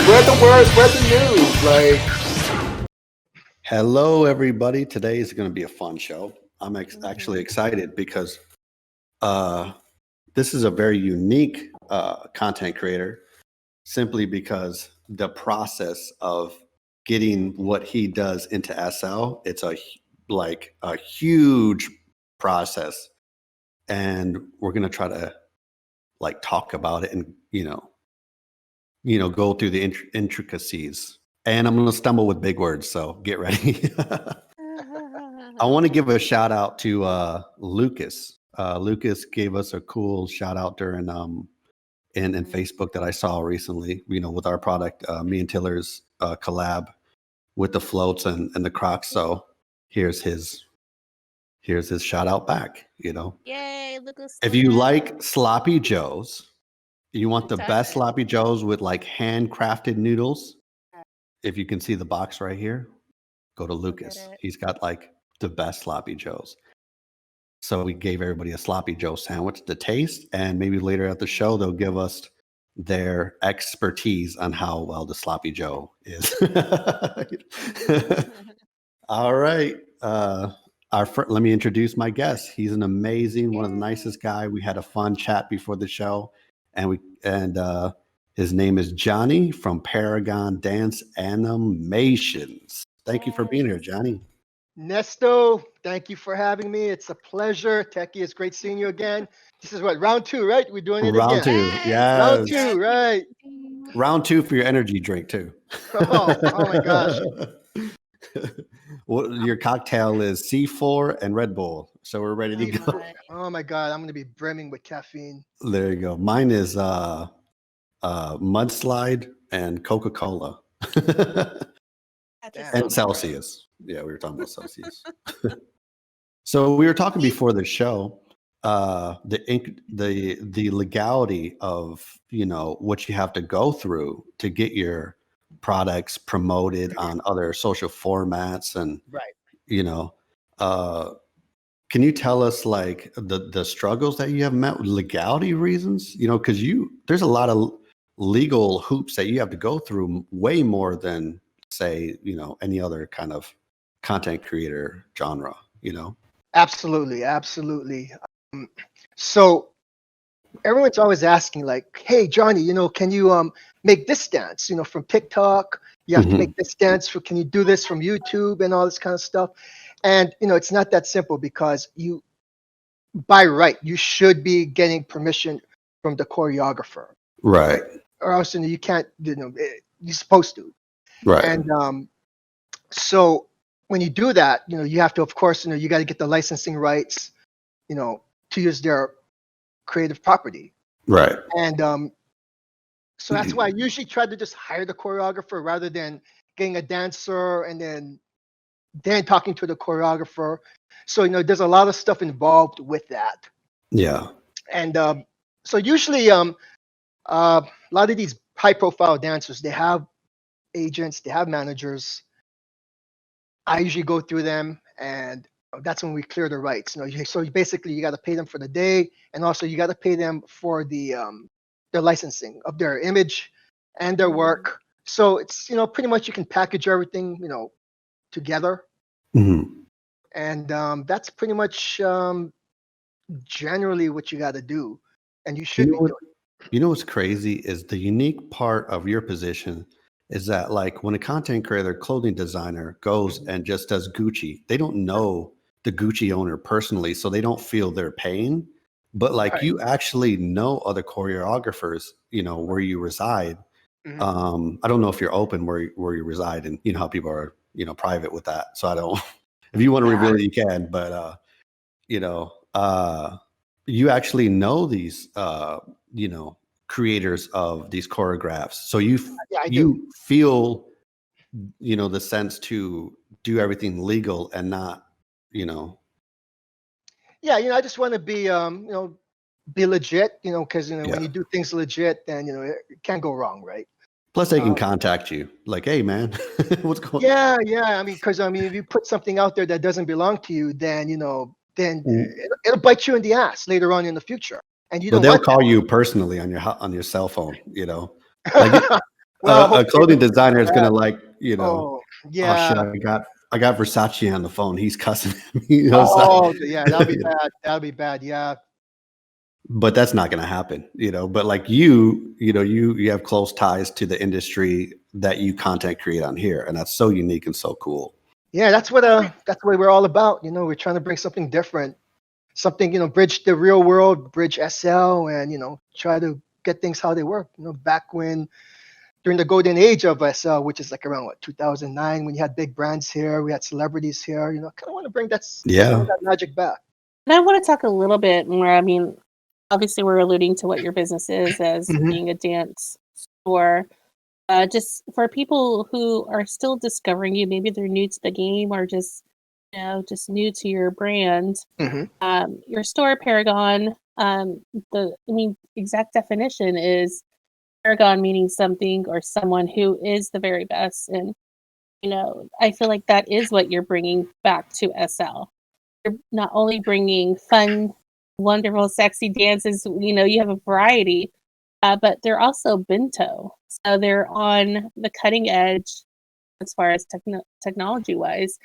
Spread the word, spread the news. Like, Hello, everybody. Today is going to be a fun show. I'm actually excited because this is a very unique content creator simply because the process of getting what he does into SL, it's a huge process. And we're going to try to talk about it and, go through the intricacies. And I'm going to stumble with big words, so get ready. I want to give a shout out to Lucas. Lucas gave us a cool shout out during in Facebook that I saw recently. With our product, me and Tiller's collab with the floats and the Crocs. So here's his shout out back. Yay, Lucas. If you like sloppy joes, you want the best sloppy joes with handcrafted noodles. If you can see the box right here, go to Lucas. He's got the best sloppy joes. So we gave everybody a sloppy joe sandwich to taste, and maybe later at the show they'll give us their expertise on how well the sloppy joe is. All right. Let me introduce my guest. He's an amazing, one of the nicest guy. We had a fun chat before the show, and his name is Jonny from Paragon Dance Animations. Thank you for being here, Jonny. Nesto, thank you for having me. It's a pleasure. Techie, it's great seeing you again. This is what, round 2, right? We're doing it round again. Round 2, yes. Round 2, right. Round 2 for your energy drink, too. Oh my gosh. Well, your cocktail is C4 and Red Bull. So we're ready to go. Oh my God, I'm going to be brimming with caffeine. There you go. Mine is Mudslide and Coca-Cola. And Celsius. Yeah, we were talking about Celsius. So we were talking before the show, the legality of what you have to go through to get your products promoted on other social formats, and can you tell us the struggles that you have met with legality reasons? Because there's a lot of legal hoops that you have to go through, way more than say any other kind of content creator genre. Absolutely. So everyone's always asking hey Jonny, can you make this dance from TikTok? You have to make this dance can you do this from YouTube and all this kind of stuff? And it's not that simple, because you by right you should be getting permission from the choreographer, right? Or else you can't, you're supposed to. Right. And so when you do that, you have to, of course, you got to get the licensing rights, to use their creative property. Right. And so that's why I usually try to just hire the choreographer rather than getting a dancer and then talking to the choreographer. So, there's a lot of stuff involved with that. Yeah. And so usually a lot of these high profile dancers, they have agents, they have managers. I usually go through them, and that's when we clear the rights. So basically you got to pay them for the day, and also you got to pay them for the their licensing of their image and their work. So it's pretty much you can package everything together, and that's pretty much generally what you got to do, and you should be doing. What's crazy is the unique part of your position is that when a content creator, clothing designer goes and just does Gucci, they don't know the Gucci owner personally, so they don't feel their pain. But you actually know other choreographers, where you reside. I don't know if you're open where you reside, and how people are, private with that. So I don't, if you want to reveal it, you can, but you actually know these, creators of these choreographs. So you feel, the sense to do everything legal and not, Yeah, I just want to be, be legit, because when you do things legit, then it can't go wrong, right? Plus, they can contact you, hey, man, what's going on? Yeah. Because if you put something out there that doesn't belong to you, then it'll bite you in the ass later on in the future. And they'll call you personally on your cell phone, A clothing hopefully, designer is yeah. gonna like, Oh, oh shit, yeah. I got Versace on the phone. He's cussing at me. Oh, yeah. That'll be bad. That'll be bad. Yeah. But that's not gonna happen, But like you have close ties to the industry that you content create on here, and that's so unique and so cool. Yeah. That's what we're all about. We're trying to bring something different, something, bridge the real world, bridge SL, and, try to get things how they work. Back when during the golden age of SL, which is like around 2009, when you had big brands here, we had celebrities here. I kind of want to bring some Yeah. of that magic back. And I want to talk a little bit more. I mean, obviously, we're alluding to what your business is as Mhm. being a dance store. Just for people who are still discovering you, maybe they're new to the game or just new to your brand. Mhm. Your store, Paragon. Exact definition is Paragon meaning something or someone who is the very best, and I feel like that is what you're bringing back to SL. You're not only bringing fun, wonderful, sexy dances, you have a variety, but they're also bento. So they're on the cutting edge as far as technology wise,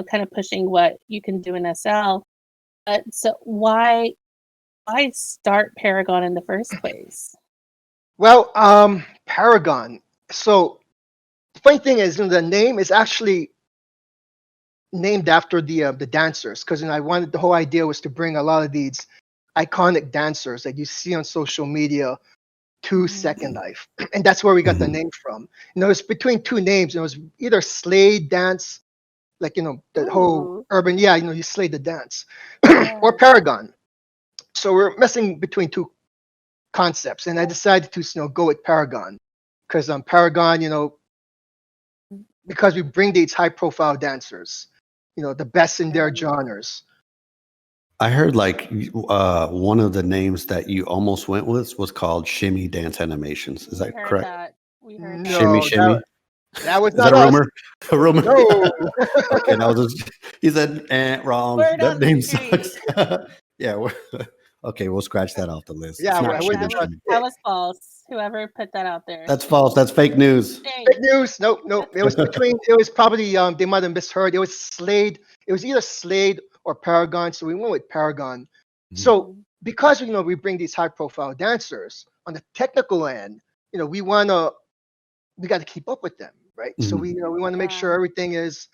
kind of pushing what you can do in SL. But so why start Paragon in the first place? Well, Paragon. So the funny thing is, the name is actually named after the dancers, because I wanted the whole idea was to bring a lot of these iconic dancers that you see on social media to Second Life, and that's where we got the name from. It's between two names. It was either Slade Dance, like the whole Ooh, urban, yeah, you Slade the Dance, yeah. or Paragon. So we're messing between two concepts, and I decided to go with Paragon, because Paragon, because we bring these high profile dancers, the best in their genres. I heard like one of the names that you almost went with was called Shimmy Dance Animations. Is that correct? We heard that. Shimmy, No, shimmy. that was Is not that a us. rumor? A rumor? No. Okay, that was he said, wrong. Word That on the name street. sucks. Yeah. Okay, we'll scratch that off the list. Yeah, It's I not wasn't Shimmy, us. shimmy. That was false. Whoever put that out there. That's false. That's fake news. Shame. Fake news. Nope, nope. It was between. It was probably they might have misheard. It was Slade. It was either Slade or Paragon. So we went with Paragon. So because we bring these high profile dancers on the technical end, we got to keep up with them, right? So we want to make sure everything is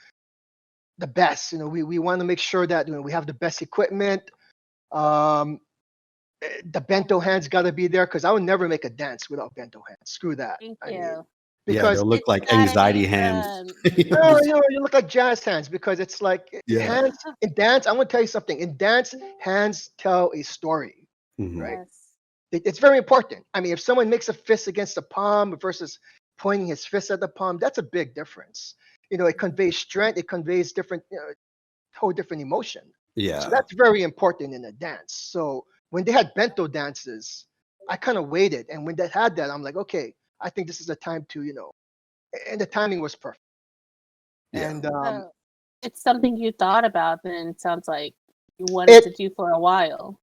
the best. We want to make sure that we have the best equipment. The bento hands got to be there, because I would never make a dance without bento hands. Screw that. Thank I you. mean, Yeah, because they'll look It's like gotta anxiety be hands. no, you look like jazz hands, because it's like Yeah. hands in dance. I'm gonna tell you something. In dance, hands tell a story, right? Yes. It's very important. I mean, if someone makes a fist against the palm versus pointing his fist at the palm, that's a big difference. It conveys strength. It conveys different, whole different emotion. So Yeah. that's very important in a dance. So when they had bento dances, I kind of waited, and when they had that, I'm like, okay, I think this is the time to, and the timing was perfect. Yeah. And So it's something you thought about, then it sounds like you wanted to do for a while.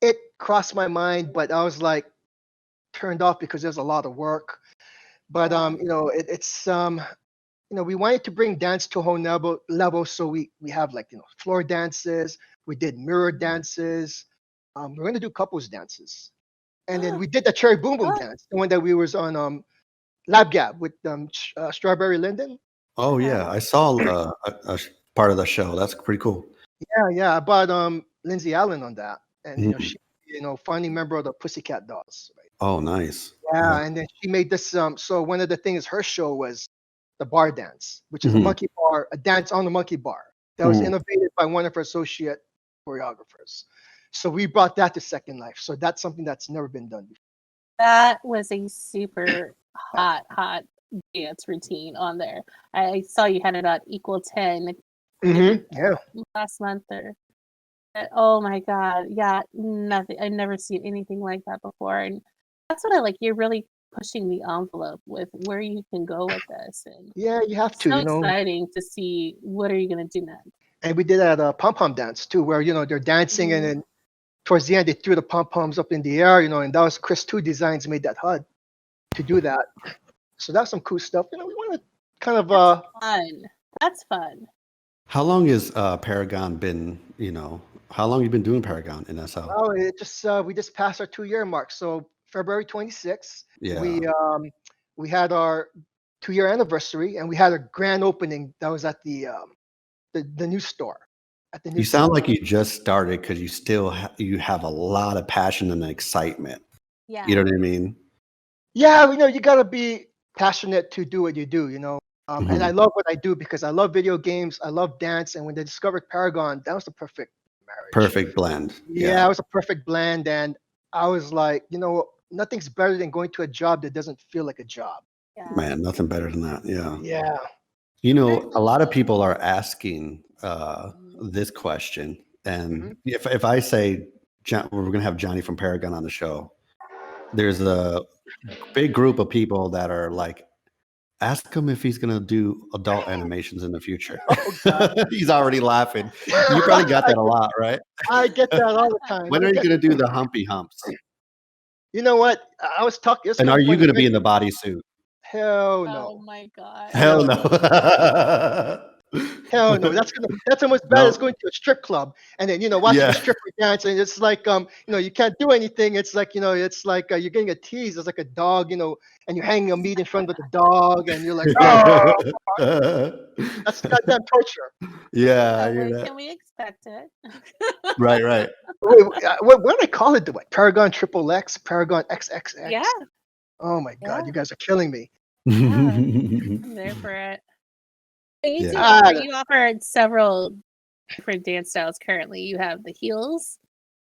it crossed my mind, but I was like turned off because there's a lot of work. But we wanted to bring dance to a whole level. So we have like floor dances. We did mirror dances. We're gonna do couples dances, and then we did the cherry boom boom Oh. dance, the one that we was on Lab Gap with Strawberry Linden. Oh yeah, I saw a part of the show. That's pretty cool. Yeah. I brought Lindsay Allen on that, and Mhm. she founding member of the Pussycat Dolls. Right? Oh, nice. Yeah, and then she made this. So one of the things her show was the bar dance, which is a Mhm. monkey bar, a dance on the monkey bar that was innovated by one of her associate choreographers. So we brought that to Second Life. So that's something that's never been done before. That was a super hot dance routine on there. I saw you had it on Equal 10 Yeah. last month. Oh my God. Yeah, nothing. I've never seen anything like that before. And that's what I like. You're really pushing the envelope with where you can go with this. And Yeah, you have it's to, so exciting to see what are you going to do next. And we did that pom pom dance too, where they're dancing, and then towards the end they threw the pom poms up in the air, and that was Chris Two Designs made that HUD to do that. So that's some cool stuff. We want to kind of That's fun. That's fun. How long has Paragon been? How long you been doing Paragon in SL? oh, it just we just passed our 2-year mark. So February 26th, Yeah. we had our 2-year anniversary, and we had a grand opening that was at the new store. At the new You sound store. like you just started because you still you have a lot of passion and excitement. Yeah. You know what I mean? Yeah, you gotta be passionate to do what you do. And I love what I do because I love video games, I love dance, and when they discovered Paragon, that was the perfect marriage. Perfect blend. Yeah, it was a perfect blend, and I was like, nothing's better than going to a job that doesn't feel like a job. Yeah. Man, nothing better than that. Yeah. Yeah. A lot of people are asking this question, and if I say we're going to have Johnny from Paragon on the show, there's a big group of people that are like, ask him if he's going to do adult animations in the future. He's already laughing. You probably got that a lot, right? I get that all the time. When are you going to do the humpy humps? You know what? I was talking. And are you going to be in the bodysuit? Hell Oh no. my god. Hell no. Hell no. That's almost bad as going to a strip club and then watching a stripper dance, and it's like you can't do anything. It's like it's like you're getting a tease. It's like a dog, and you're hanging a meat in front of the dog, and you're like, oh, that's goddamn torture. Yeah, Can we expect it? Right. Wait, what do they call it? Paragon Triple X, Paragon XXX. Yeah. Oh my god, Yeah. you guys are killing me. I'm there for it. You Yeah. you offer several different dance styles currently. You have the heels.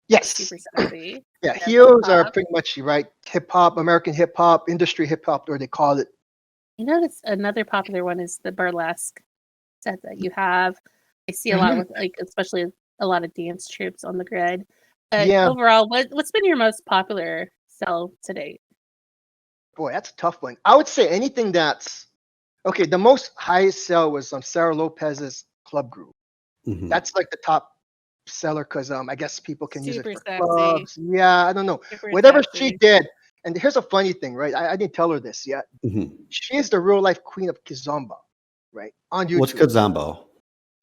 Yes. Super sexy. Yeah, You have heels are hip-hop. pretty much right. Hip hop, American hip hop, industry hip hop, or they call it. That's another popular one is the burlesque set that you have. I see a lot with especially a lot of dance troupes on the grid. But Yeah. overall, what's been your most popular cell to date? Boy, that's a tough one. I would say anything that's okay. The most highest sell was Sarah Lopez's Club Groove. That's like the top seller because I guess people can use it Super for sexy. clubs. Yeah, I don't know. Super Whatever sexy. she did. And here's a funny thing, right? I didn't tell her this yet. She is the real life queen of Kizomba, right? On YouTube. What's Kizomba?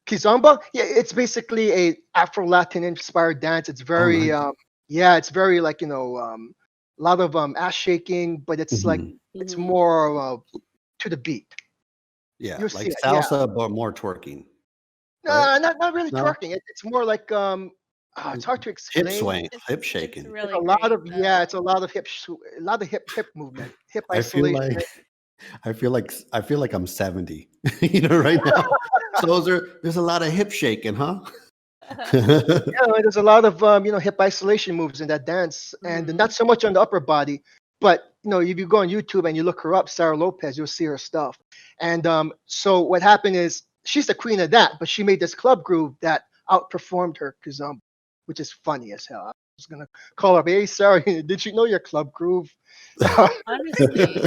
Kizomba? Yeah, it's basically a Afro Latin inspired dance. It's very it's very like a lot of ass shaking, but it's like it's more to the beat. Yeah, You'll like see it, salsa, but more twerking. No, right? not really No? twerking. It's more like it's hard to explain. Hip swing, hip It's shaking. really It's a lot great, of it's a lot of hip movement, hip I feel isolation. I feel like I'm 70, right now. So there's a lot of hip shaking, huh? There's a lot of hip isolation moves in that dance, and not so much on the upper body. But if you go on YouTube and you look her up, Sarah Lopez, you'll see her stuff. And so what happened is she's the queen of that, but she made this club groove that outperformed her Kizomba, which is funny as hell. I was gonna call her, hey Sarah, did you know your club groove? Honestly,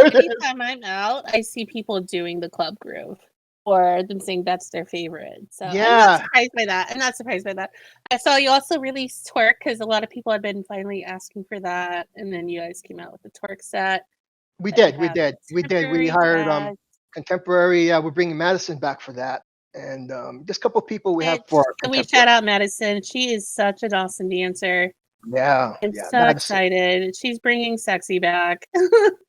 anytime I'm out, I see people doing the club groove or them saying that's their favorite. So I'm not surprised by that. I saw you also release twerk because a lot of people have been finally asking for that, and then you guys came out with the twerk set. We did. We hired contemporary. We're bringing Madison back for that, and just a couple of people we have for. Can we shout out Madison? She is such an awesome dancer. Yeah, I'm so excited. She's bringing sexy back.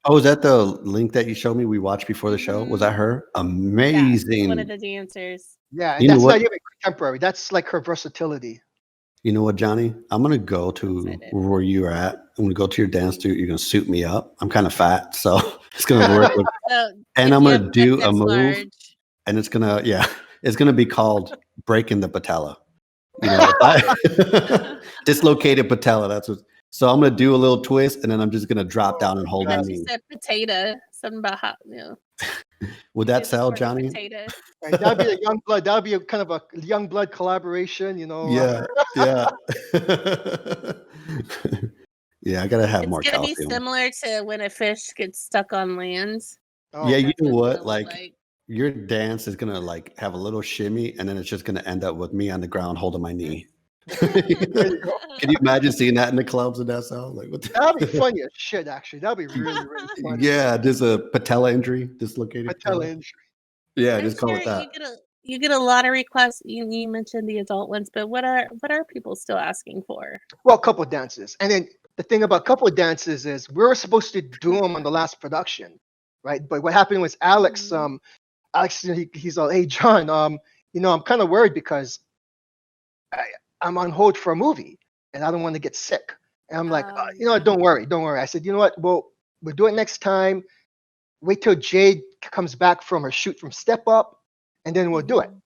Oh, is that the link that you showed me we watched before the show? Was that her? Amazing. Yeah, one of the dancers. Yeah, and that's not even contemporary. That's like her versatility. You know what, Johnny? I'm gonna go to where you're at. I'm gonna go to your dance studio. You're gonna suit me up. I'm kind of fat, so it's gonna work. And I'm gonna do a move, and it's gonna be called breaking the patella. Dislocated patella. That's what. So I'm gonna do a little twist, and then I'm just gonna drop down and hold my knee. She said potato. Something about how. Would that sell, Johnny? Right, that'd be a young blood. That'd be a kind of a young blood collaboration. Yeah. Yeah, I gotta have more. It's gonna be similar to when a fish gets stuck on land. Yeah, you know what? Like your dance is gonna like have a little shimmy, and then it's just gonna end up with me on the ground holding my knee. There you go. Can you imagine seeing that in the clubs in SL? Like, what That'd be funny as shit. Actually, that'd be really, really funny. Yeah, there's a patella injury, dislocated Patella patella. injury. Yeah, I'm just call sure it that. you get a lot of requests. You mentioned the adult ones, but what are people still asking for? Well, couple dances, and then the thing about couple dances is we were supposed to do them on the last production, right? But what happened was Alex, Mhm. Alex, he's all, hey John, I'm kind of worried because I, I'm on hold for a movie and I don't want to get sick. And I'm like, Yeah. don't worry, don't worry. I said, you know what? Well, we'll do it next time. Wait till Jade comes back from her shoot from Step Up, and then we'll do it. Mhm.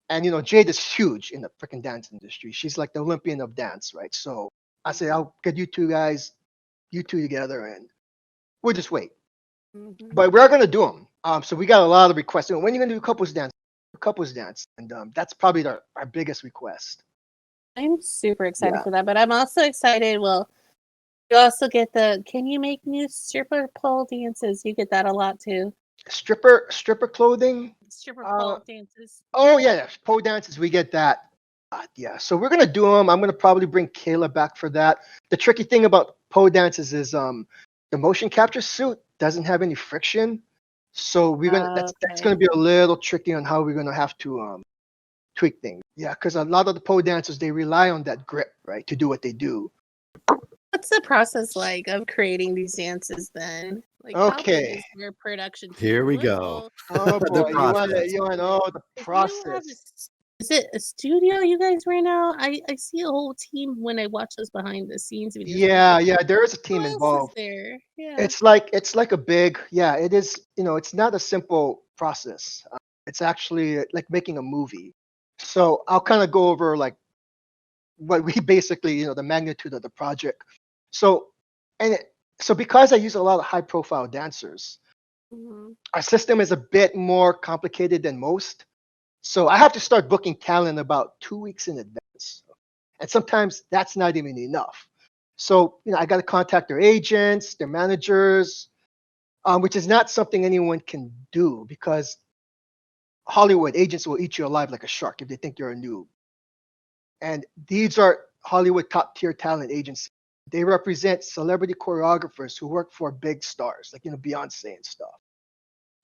And Jade is huge in the freaking dance industry. She's like the Olympian of dance, right? So I said, I'll get you two together, and we'll just wait. Mhm. But we're gonna do them. So we got a lot of requests. When are you gonna do couples dance? Couples dance, and that's probably our biggest request. I'm super excited Yeah. for that, but I'm also excited. Well, you also get can you make new stripper pole dances? You get that a lot too. Stripper clothing. Stripper Uh, pole dances. oh yeah, pole dances. We get that. Yeah, so we're gonna do them. I'm gonna probably bring Kayla back for that. The tricky thing about pole dances is the motion capture suit doesn't have any friction, so we're gonna that's Okay. gonna be a little tricky on how we're gonna have to tweak things. Yeah, because a lot of the pole dancers they rely on that grip, right, to do what they do. What's the process like of creating these dances then? Like how big Okay. is your production team? Here we go. Little. Oh The boy, process. you wanna know the 'Cause you have process. is it a studio you guys right now? I see a whole team when I watch those behind the scenes videos. I'm like, Yeah, there is a who team else is involved. there? Yeah. It's like a big, yeah, it is. It's not a simple process. It's actually like making a movie. So I'll kind of go over like what we basically, the magnitude of the project. So, so because I use a lot of high profile dancers, Mhm. our system is a bit more complicated than most. So I have to start booking talent about 2 weeks in advance. And sometimes that's not even enough. So, I got to contact their agents, their managers, which is not something anyone can do because Hollywood agents will eat you alive like a shark if they think you're a noob. And these are Hollywood top tier talent agencies. They represent celebrity choreographers who work for big stars like Beyonce and stuff,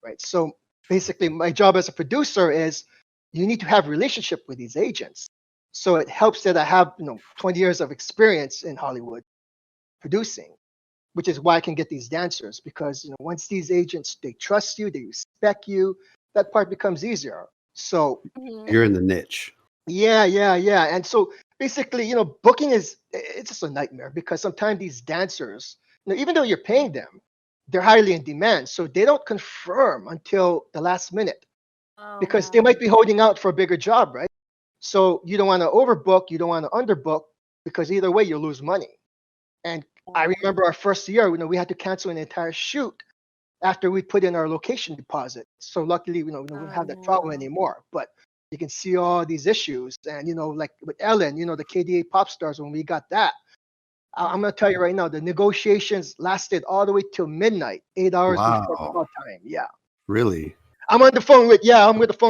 right? So basically, my job as a producer is you need to have relationship with these agents. So it helps that I have 20 years of experience in Hollywood producing, which is why I can get these dancers because once these agents they trust you, they respect you, that part becomes easier. So Mhm. You're in the niche. yeah. And so basically, booking it's just a nightmare because sometimes these dancers, even though you're paying them, they're highly in demand. So they don't confirm until the last minute Oh because they wow. might be holding out for a bigger job, right? So you don't want to overbook, you don't want to underbook because either way you lose money. And I remember our first year, we had to cancel an entire shoot after we put in our location deposit. So luckily, we don't have that problem Oh, anymore. But you can see all these issues, and like with Ellen, the KDA pop stars when we got that. I'm gonna tell you right now, the negotiations lasted all the way till midnight, 8 hours before Wow. call time. Yeah, Really? I'm with the phone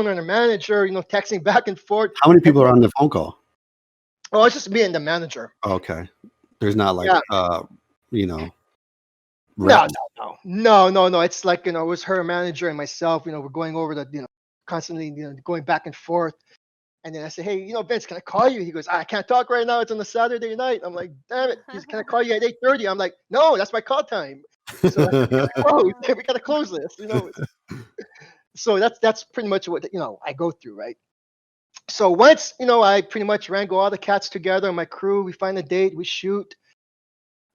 on the manager, texting back and forth. How many And people are on the phone call? oh, it's just me and the manager. Okay. There's not like Yeah. you know, No, reps. no. It's like it was her manager and myself. We're going over the constantly going back and forth. And then I say, hey, Vince, can I call you? He goes, I can't talk right now. It's on a Saturday night. I'm like, damn it. He says, can I call you at 8:30? I'm like, no, that's my call time. So I said, we gotta close this. So that's pretty much what I go through, right? So once I pretty much wrangle all the cats together, my crew, we find a date, we shoot.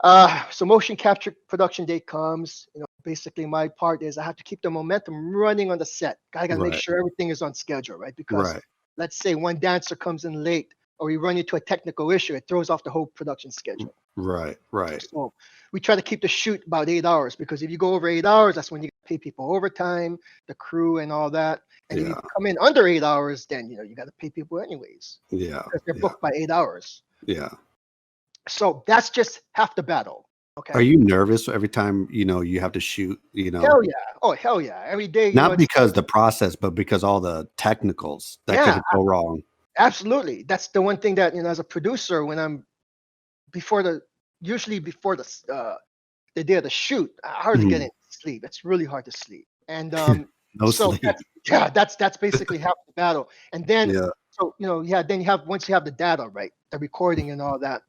So motion capture production date comes. Basically my part is I have to keep the momentum running on the set. I gotta make Right. sure everything is on schedule, right? Because Right. let's say one dancer comes in late or we run into a technical issue, it throws off the whole production schedule. Right. Right. So we try to keep the shoot about 8 hours because if you go over 8 hours, that's when you pay people overtime, the crew and all that. And if you Yeah. come in under 8 hours, then you got to pay people anyways Yeah. because they're Yeah. booked by 8 hours. Yeah. So that's just half the battle. Okay. Are you nervous every time you have to shoot? Hell yeah. Oh hell yeah. Every day, Not it's because the process, but because all the technicals that yeah, could go wrong. Absolutely. That's the one thing that, as a producer, when I'm usually before the day of the shoot, I hardly get Mhm. any sleep. It's really hard to sleep. And No so sleep. that's basically half the battle. And then Yeah. so then you have once you have the data, right, the recording and all that,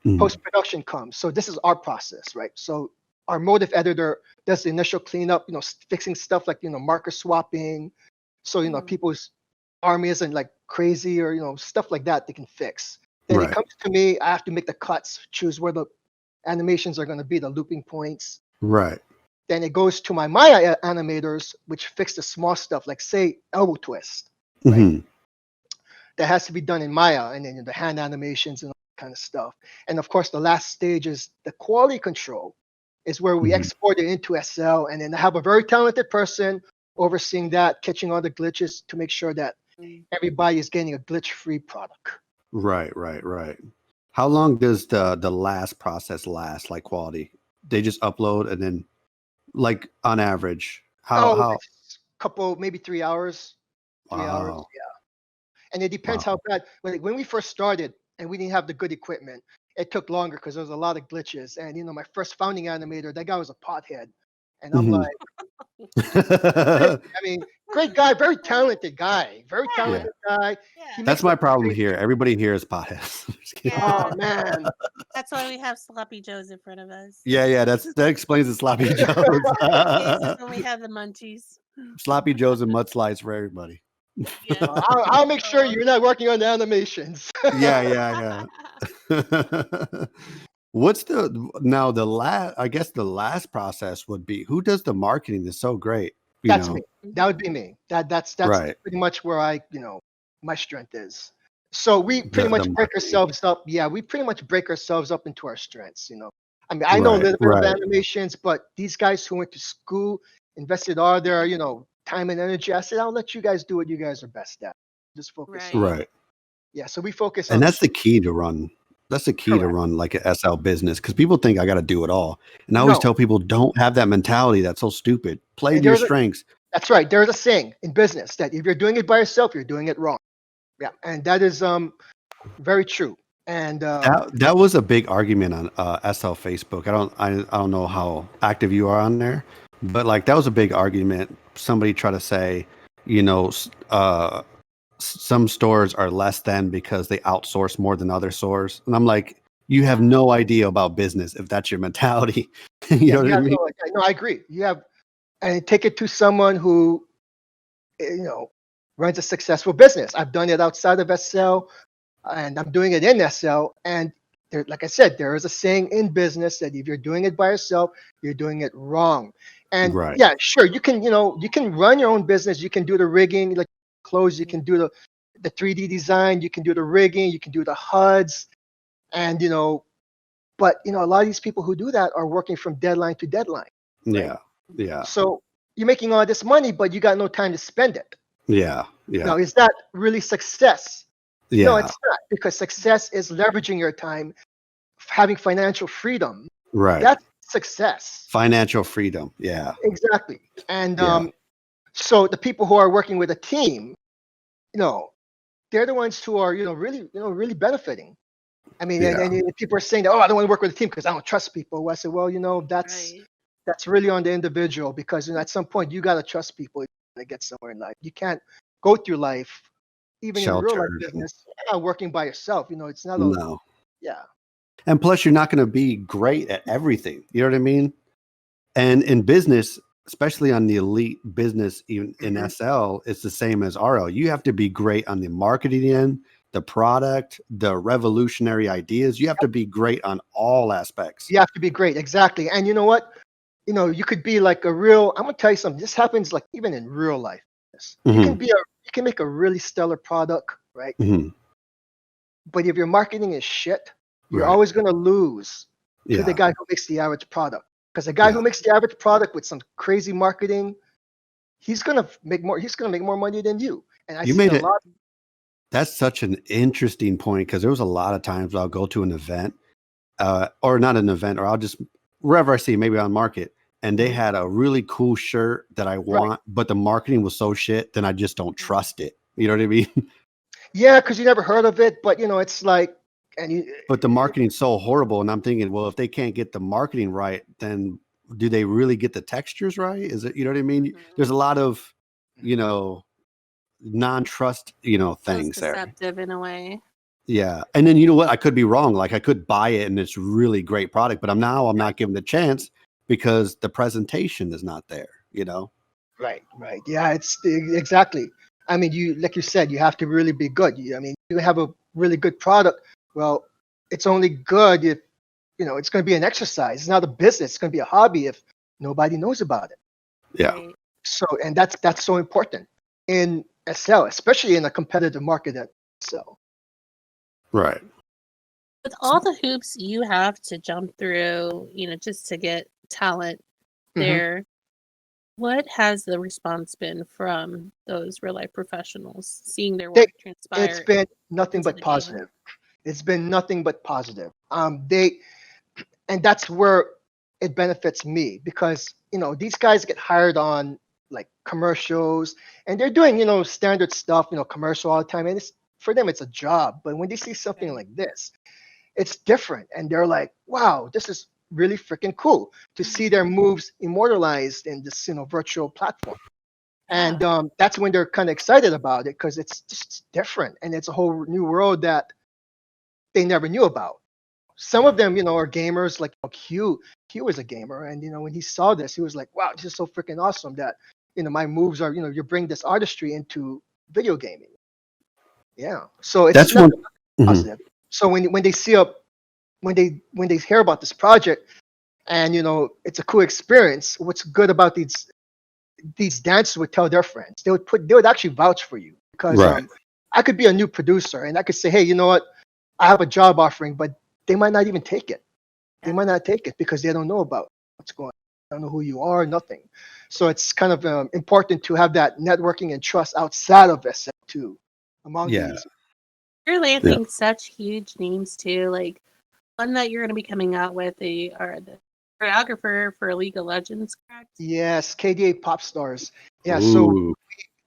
Mhm. post production comes. So this is our process, right? So our motive editor does the initial cleanup, fixing stuff like marker swapping, so people's army isn't like crazy or stuff like that they can fix. Then it Right. comes to me. I have to make the cuts, choose where the animations are going to be, the looping points. Right. Then it goes to my Maya animators, which fix the small stuff, like say elbow twist, right? Mhm. That has to be done in Maya, and then the hand animations and all that kind of stuff. And of course, the last stage is the quality control, is where we Mhm. export it into SL, and then I have a very talented person overseeing that, catching all the glitches to make sure that everybody is getting a glitch-free product. Right. Right. How long does the last process last? Like quality? They just upload and then, like on average, Oh, how? it's a couple, maybe 3 hours. 3 hours, Wow. yeah. And it depends Wow. how bad. When we first started and we didn't have the good equipment, it took longer because there was a lot of glitches. And my first founding animator, that guy was a pothead, and I'm Mhm. like, I mean, great guy, very talented guy, very Yeah. talented guy. Yeah. He That's makes my the problem here. Everybody here is potheads. Just kidding. Yeah. Oh man, That's why we have sloppy joes in front of us. Yeah. That explains the sloppy In cases joes. when we have the munchies. Sloppy joes and mudslides for everybody. Yeah. I'll make sure you're not working on the animations. Yeah. What's the last? I guess the last process would be, who does the marketing that's so great. That's me. That would be me. That's Right. pretty much where my strength is. So we pretty The much break marketing. ourselves up. Yeah, we pretty much break ourselves up into our strengths. I mean, I know a Right. little bit of Right. animations, but these guys who went to school, invested all their time and energy. I said, I'll let you guys do what you guys are best at. Just focus on. Right. Yeah, so we focus And on the that's the key to run. That's the key to correct. run like a SL business, because people think I got to do it all. And I always No, tell people, don't have that mentality. That's so stupid. Play and to your strengths. that's right. There's a saying in business that if you're doing it by yourself, you're doing it wrong. Yeah, and that is very true. And That was a big argument on SL Facebook. I don't know how active you are on there, but like that was a big argument. Somebody tried to say, you know, some stores are less than because they outsource more than other stores, and I'm like, you have no idea about business if that's your mentality. You yeah, know what you I have mean? no, I agree. You have, and take it to someone who, runs a successful business. I've done it outside of SL, and I'm doing it in SL. And there, like I said, there is a saying in business that if you're doing it by yourself, you're doing it wrong. And Right. yeah, sure, you can run your own business. You can do the rigging, like clothes. You can do the 3D design. You can do the rigging. You can do the HUDs, and but a lot of these people who do that are working from deadline to deadline, right? Yeah. So you're making all this money, but you got no time to spend it. Yeah. Now, is that really success? No, Yeah. it's not, because success is leveraging your time, having financial freedom. Right. That's success. Financial freedom. Yeah. Exactly. And Yeah. so the people who are working with a team, they're the ones who are, really benefiting. I mean, Yeah. and people are saying that, oh, I don't want to work with a team because I don't trust people. Well, I said, well, that's really on the individual, because at some point you got to trust people to get somewhere in life. You can't go through life, even in real life Sheltered. business, not working by yourself. It's not No. yeah. And plus, you're not going to be great at everything. You know what I mean? And in business, especially on the elite business, even in Mhm. SL, it's the same as RL. You have to be great on the marketing end, the product, the revolutionary ideas. You have to be great on all aspects. You have to be great, exactly. And you know what? You could be like a real. I'm gonna tell you something. This happens like even in real life. Mhm. You can make a really stellar product, right? Mhm. But if your marketing is shit, you're Right. always gonna lose to the Yeah. guy who makes the average product. Because the guy Yeah. who makes the average product with some crazy marketing, he's gonna make more. He's gonna make more money than you. And I You see made a it. lot. That's such an interesting point, because there was a lot of times I'll go to an event, or not an event, or I'll just wherever I see, maybe on market, and they Mhm. had a really cool shirt that I Right. want, but the marketing was so shit, then I just don't trust it. You know what I mean? Yeah, because you never heard of it, but it's like, and But the marketing's so horrible, and I'm thinking, well, if they can't get the marketing right, then do they really get the textures right? Is it, you know what I mean? There's a lot of, you know, non-trust, Feels things there. deceptive in a way. Yeah. And then you know what? I could be wrong. Like I could buy it and it's really great product, but I'm not given the chance because the presentation is not there, right, yeah, it's exactly. I mean, like you said, you have to really be good. I mean, you have a really good product. Well, it's only good if it's going to be an exercise. It's not a business. It's going to be a hobby if nobody knows about it. Yeah. Right. So, and that's so important in SL, especially in a competitive market at SL. Right. With all the hoops you have to jump through, just to get talent Mhm. there, what has the response been from those real life professionals seeing their work transpire? It's been nothing into but the game? positive. It's been nothing but positive. And that's where it benefits me because these guys get hired on like commercials and they're doing standard stuff, commercial all the time, and it's for them it's a job. But when they see something Okay. like this, it's different, and they're like, wow, this is really freaking cool to see their moves immortalized in this virtual platform. And that's when they're kind of excited about it because it's just different and it's a whole new world that they never knew about. Some of them, are gamers. Like Q is a gamer, and when he saw this, he was like, "Wow, this is so freaking awesome!" That my moves are, you bring this artistry into video gaming. Yeah, so it's That's not one. Mhm. positive. So when they see when they hear about this project, and it's a cool experience. What's good about these dancers would tell their friends. They would actually vouch for you because Right. I could be a new producer and I could say, hey, you know what? I have a job offering, but they might not even take it. They might not take it because they don't know about what's going on. They don't know who you are, nothing. So it's kind of important to have that networking and trust outside of SM too, among Yeah. these. You're landing such huge names too. Like one that you're going to be coming out with, they are the choreographer for League of Legends, correct? Yes, KDA Pop Stars. Yeah, so Ooh.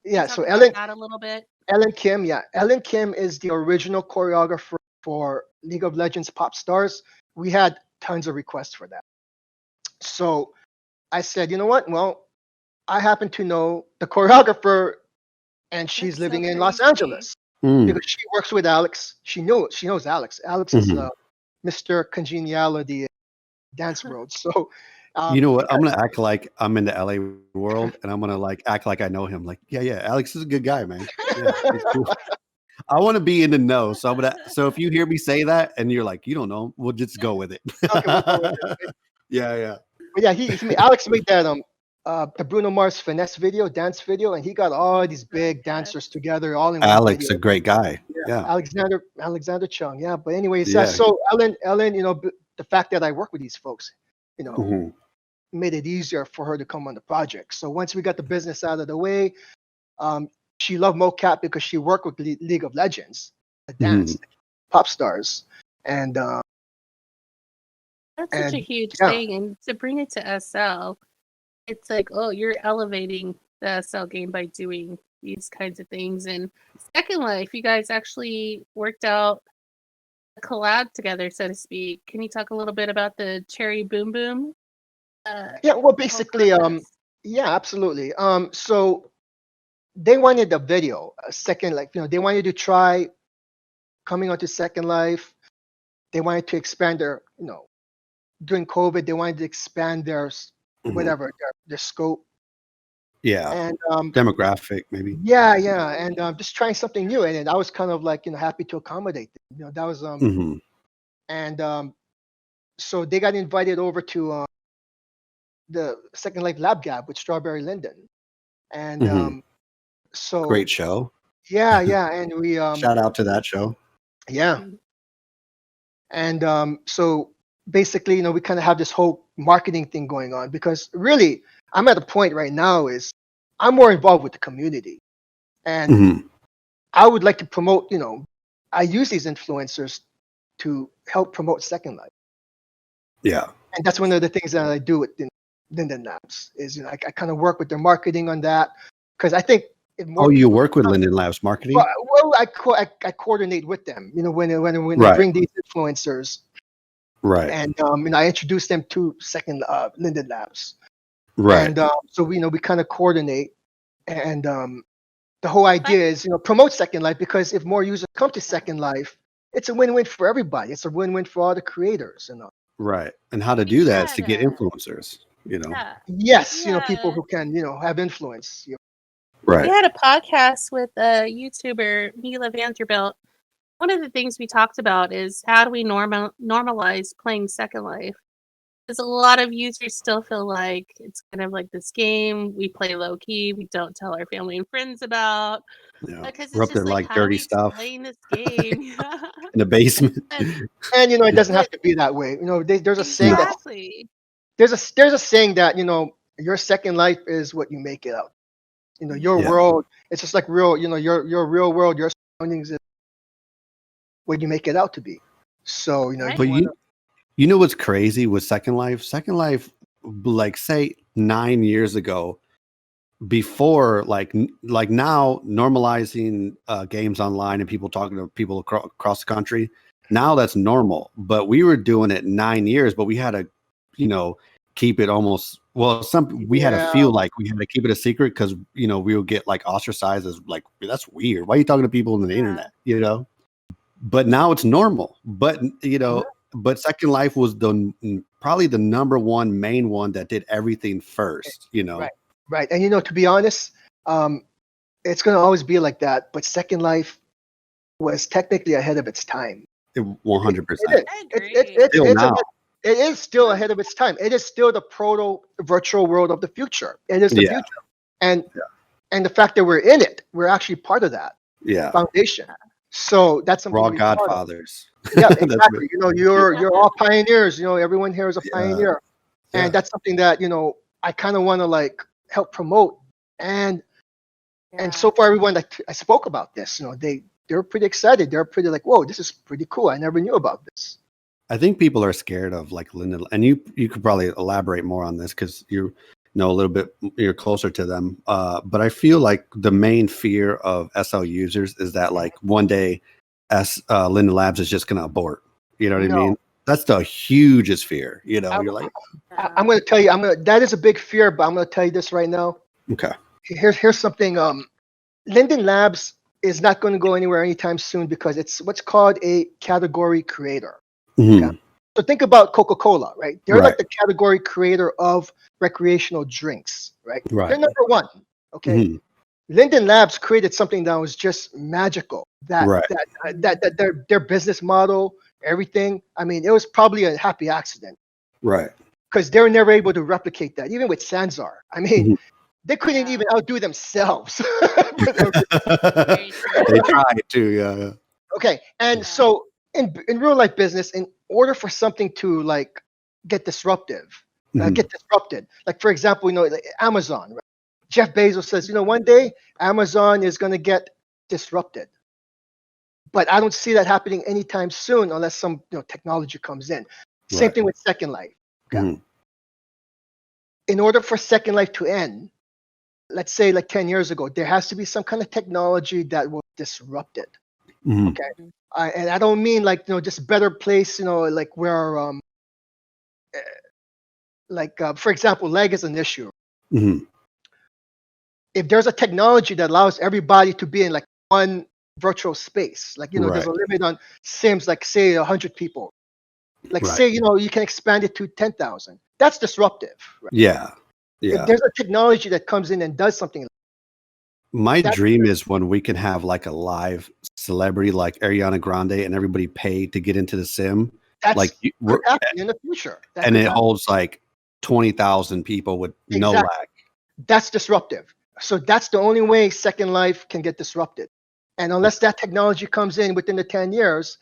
yeah, Talk so about that a little bit. Ellen Kim, yeah. Ellen Kim is the original choreographer for League of Legends Pop Stars. We had tons of requests for that. So I said, you know what? Well, I happen to know the choreographer and she's That's so living in Los crazy. Angeles Mm. because she works with Alex. She knows Alex. Alex is Mr. Congeniality in dance world. So You know what? I'm gonna act like I'm in the LA world, and I'm gonna like act like I know him. Like, yeah, Alex is a good guy, man. Yeah, he's cool. I want to be in the know, so I'm gonna. So if you hear me say that, and you're like, you don't know, we'll just go with it. okay, we'll go with it. Yeah. But yeah, Alex made that the Bruno Mars finesse video, dance video, and he got all these big dancers together all in one Alex, video. a great guy. Yeah, Yeah. Alexander Chung. Yeah, but anyways, Yeah. so Ellen, the fact that I work with these folks, Mhm. made it easier for her to come on the project. So once we got the business out of the way, she loved mocap because she worked with League of Legends, the dance pop stars, and That's such a and huge yeah, thing. And to bring it to SL, it's like, oh, you're elevating the SL game by doing these kinds of things. And Second Life, you guys actually worked out a collab together, so to speak. Can you talk a little bit about the Cherry Boom Boom? yeah. Well, Whole basically, process? yeah, absolutely. So they wanted a video, a second, like they wanted to try coming onto Second Life. They wanted to expand their, during COVID, they wanted to expand their whatever their scope. Yeah. And Demographic, maybe. yeah, and just trying something new. And I was kind of like happy to accommodate them. That was Hmm. and so they got invited over to the Second Life Lab Gab with Strawberry Linden, and Hmm. so Great show. yeah, and we Shout out to that show. yeah, and so basically, we kind of have this whole marketing thing going on because really, I'm at a point right now is I'm more involved with the community, and Hmm. I would like to promote. I use these influencers to help promote Second Life, Yeah. and that's one of the things that I do with Linden Labs is I kind of work with their marketing on that because I think if more Oh, you people work with come- Linden Labs marketing? well, I coordinate with them. You know, when they Right. bring these influencers, Right. and I introduce them to Second Linden Labs, Right. and so we kind of coordinate, and the whole idea is promote Second Life, because if more users come to Second Life, it's a win-win for everybody. It's a win-win for all the creators, Right. And how to do that is to get influencers, Yeah. Yes, Yeah. people who can have influence. We Right. had a podcast with a YouTuber, Mila Vanderbilt. One of the things we talked about is how do we normalize playing Second Life? Because a lot of users still feel like it's kind of like this game we play low key, we don't tell our family and friends about. Yeah. Because it's We're up just there like, like how dirty are we stuff playing this game? in the basement. And And it doesn't have to be that way. There's a saying that exactly. there's a saying that your Second Life is what you make it out. Your Yeah. world, it's just like real. Your real world, your surroundings is what you make it out to be. So Right. But you know what's crazy with Second Life? Second Life, like say 9 years ago, before like now normalizing games online and people talking to people across the country, now that's normal. But we were doing it 9 years, but we had to keep it almost we had to feel like we had to keep it a secret, because we would get like ostracized as like, that's weird, why are you talking to people on the internet, but now it's normal. But but Second Life was probably the number one main one that did everything first. Right. And to be honest, it's going to always be like that. But Second Life was technically ahead of its time. 100%. I agree. It is still ahead of its time. It is still the proto virtual world of the future. It is the future, and the fact that we're in it, we're actually part of that foundation. So that's something. We're all to be proud of. godfathers. Yeah, exactly. You're all pioneers. Everyone here is a pioneer, and that's something that I kind of want to like help promote. And so far, everyone that I spoke about this, they're pretty excited. They're pretty like, whoa, this is pretty cool. I never knew about this. I think people are scared of like Linden, and you could probably elaborate more on this because you know a little bit, you're closer to them. But I feel like the main fear of SL users is that like one day Linden Labs is just going to abort. You know what I mean? That's the hugest fear. You're like, I'm going to tell you, that is a big fear, but I'm going to tell you this right now. Okay. Here's something. Linden Labs is not going to go anywhere anytime soon because it's what's called a category creator. Mm-hmm. Okay? So think about Coca-Cola, right? They're like the category creator of recreational drinks, right? Right. They're number one. Okay. Mm-hmm. Linden Labs created something that was just magical. That their business model, everything. I mean, it was probably a happy accident. Right. Because they were never able to replicate that, even with Sanzar. I mean, they couldn't even outdo themselves. They tried to, yeah. Okay, and so in real life business, in order for something to like get disrupted, like for example, like Amazon, right? Jeff Bezos says, one day Amazon is going to get disrupted, but I don't see that happening anytime soon unless some technology comes in. Same thing with Second Life. Okay? Mm-hmm. In order for Second Life to end, let's say like 10 years ago, there has to be some kind of technology that will disrupt it. Mm-hmm. Okay. And I don't mean like, just better place, like where, for example, lag is an issue. Mm-hmm. If there's a technology that allows everybody to be in like one virtual space, like, there's a limit on Sims, like say 100 people, like say, you can expand it to 10,000. That's disruptive. Right? Yeah. If there's a technology that comes in and does something. My dream is when we can have like a live celebrity like Ariana Grande and everybody pay to get into the sim. That's like happen in the future. And it holds like 20,000 people with no lag. That's disruptive. So that's the only way Second Life can get disrupted. And unless that technology comes in within the 10 years,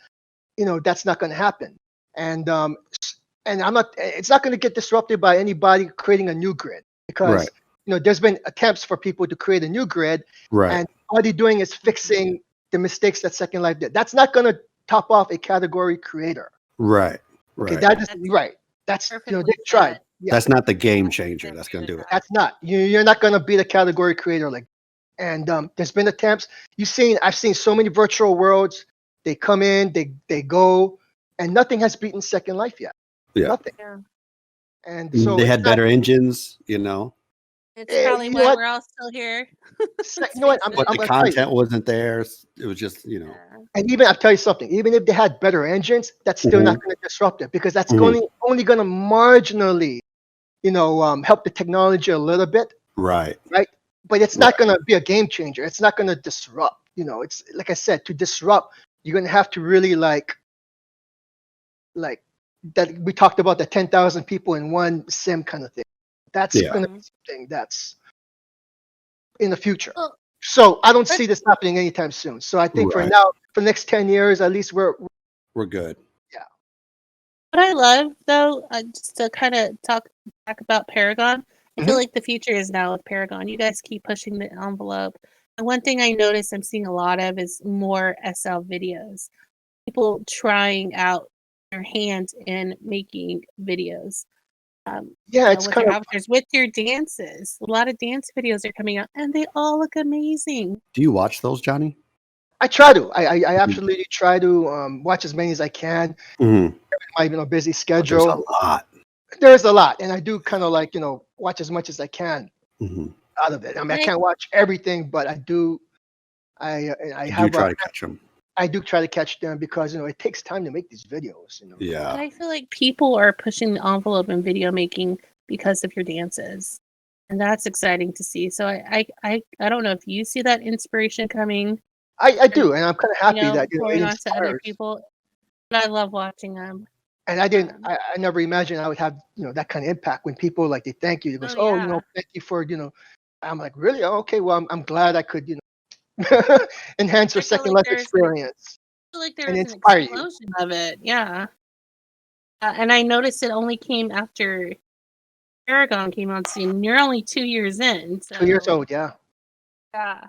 that's not going to happen. And it's not going to get disrupted by anybody creating a new grid because there's been attempts for people to create a new grid, and all they're doing is fixing the mistakes that Second Life did. That's not going to top off a category creator. Right. Okay, that is right. That's they tried. Yeah. That's not the game changer that's going to do it. That's not. You're not going to be the category creator like. And there's been attempts. I've seen so many virtual worlds. They come in, they go, and nothing has beaten Second Life yet. Yeah. Nothing. Yeah. And so They it's had not, better engines, you know, It's probably you know why what? we're all still here. Let's You know what? face but it. the gonna tell you. content wasn't there. It was just, Yeah. And even I'll tell you something. Even if they had better engines, that's still not going to disrupt it because that's Mhm. only going to marginally, help the technology a little bit, Right. right? But it's Right. not going to be a game changer. It's not going to disrupt. It's like I said, to disrupt, you're going to have to really like that. We talked about the 10,000 people in one sim kind of thing. That's Yeah. going to be something that's in the future. Well, So I don't let's see this happening anytime soon. So I think for Right. now, for the next 10 years, at least We're good. What I love, though, just to kind of talk about Paragon, I feel Mhm. like the future is now with Paragon. You guys keep pushing the envelope. And one thing I notice I'm seeing a lot of is more SL videos. People trying out their hands in making videos. Yeah, it's With their kind of. avatars, with their dances. A lot of dance videos are coming out, and they all look amazing. Do you watch those, Johnny? I try to. I absolutely try to watch as many as I can. Mm-hmm. My busy But there's a schedule. lot. There's a lot, and I do kind of watch as much as I can Mm-hmm. out of it. I mean, I Right. can't watch everything, but I do. I You have try to catch them. I do try to catch them because it takes time to make these videos. Yeah. But I feel like people are pushing the envelope in video making because of your dances. And that's exciting to see. So I don't know if you see that inspiration coming, I do, and I'm kind of happy that pouring it onto other inspires. people. But I love watching them. And I didn't. Um, I never imagined I would have that kind of impact when people they thank you. It goes, oh oh, yeah. thank you for. I'm like, really? Oh, okay. Well, I'm glad I could enhance your I feel Second like Life there's experience there and was an inspire you. explosion of it. Yeah. And I noticed it only came after Paragon came on scene. You're only 2 years in. 2 years So old, yeah. yeah.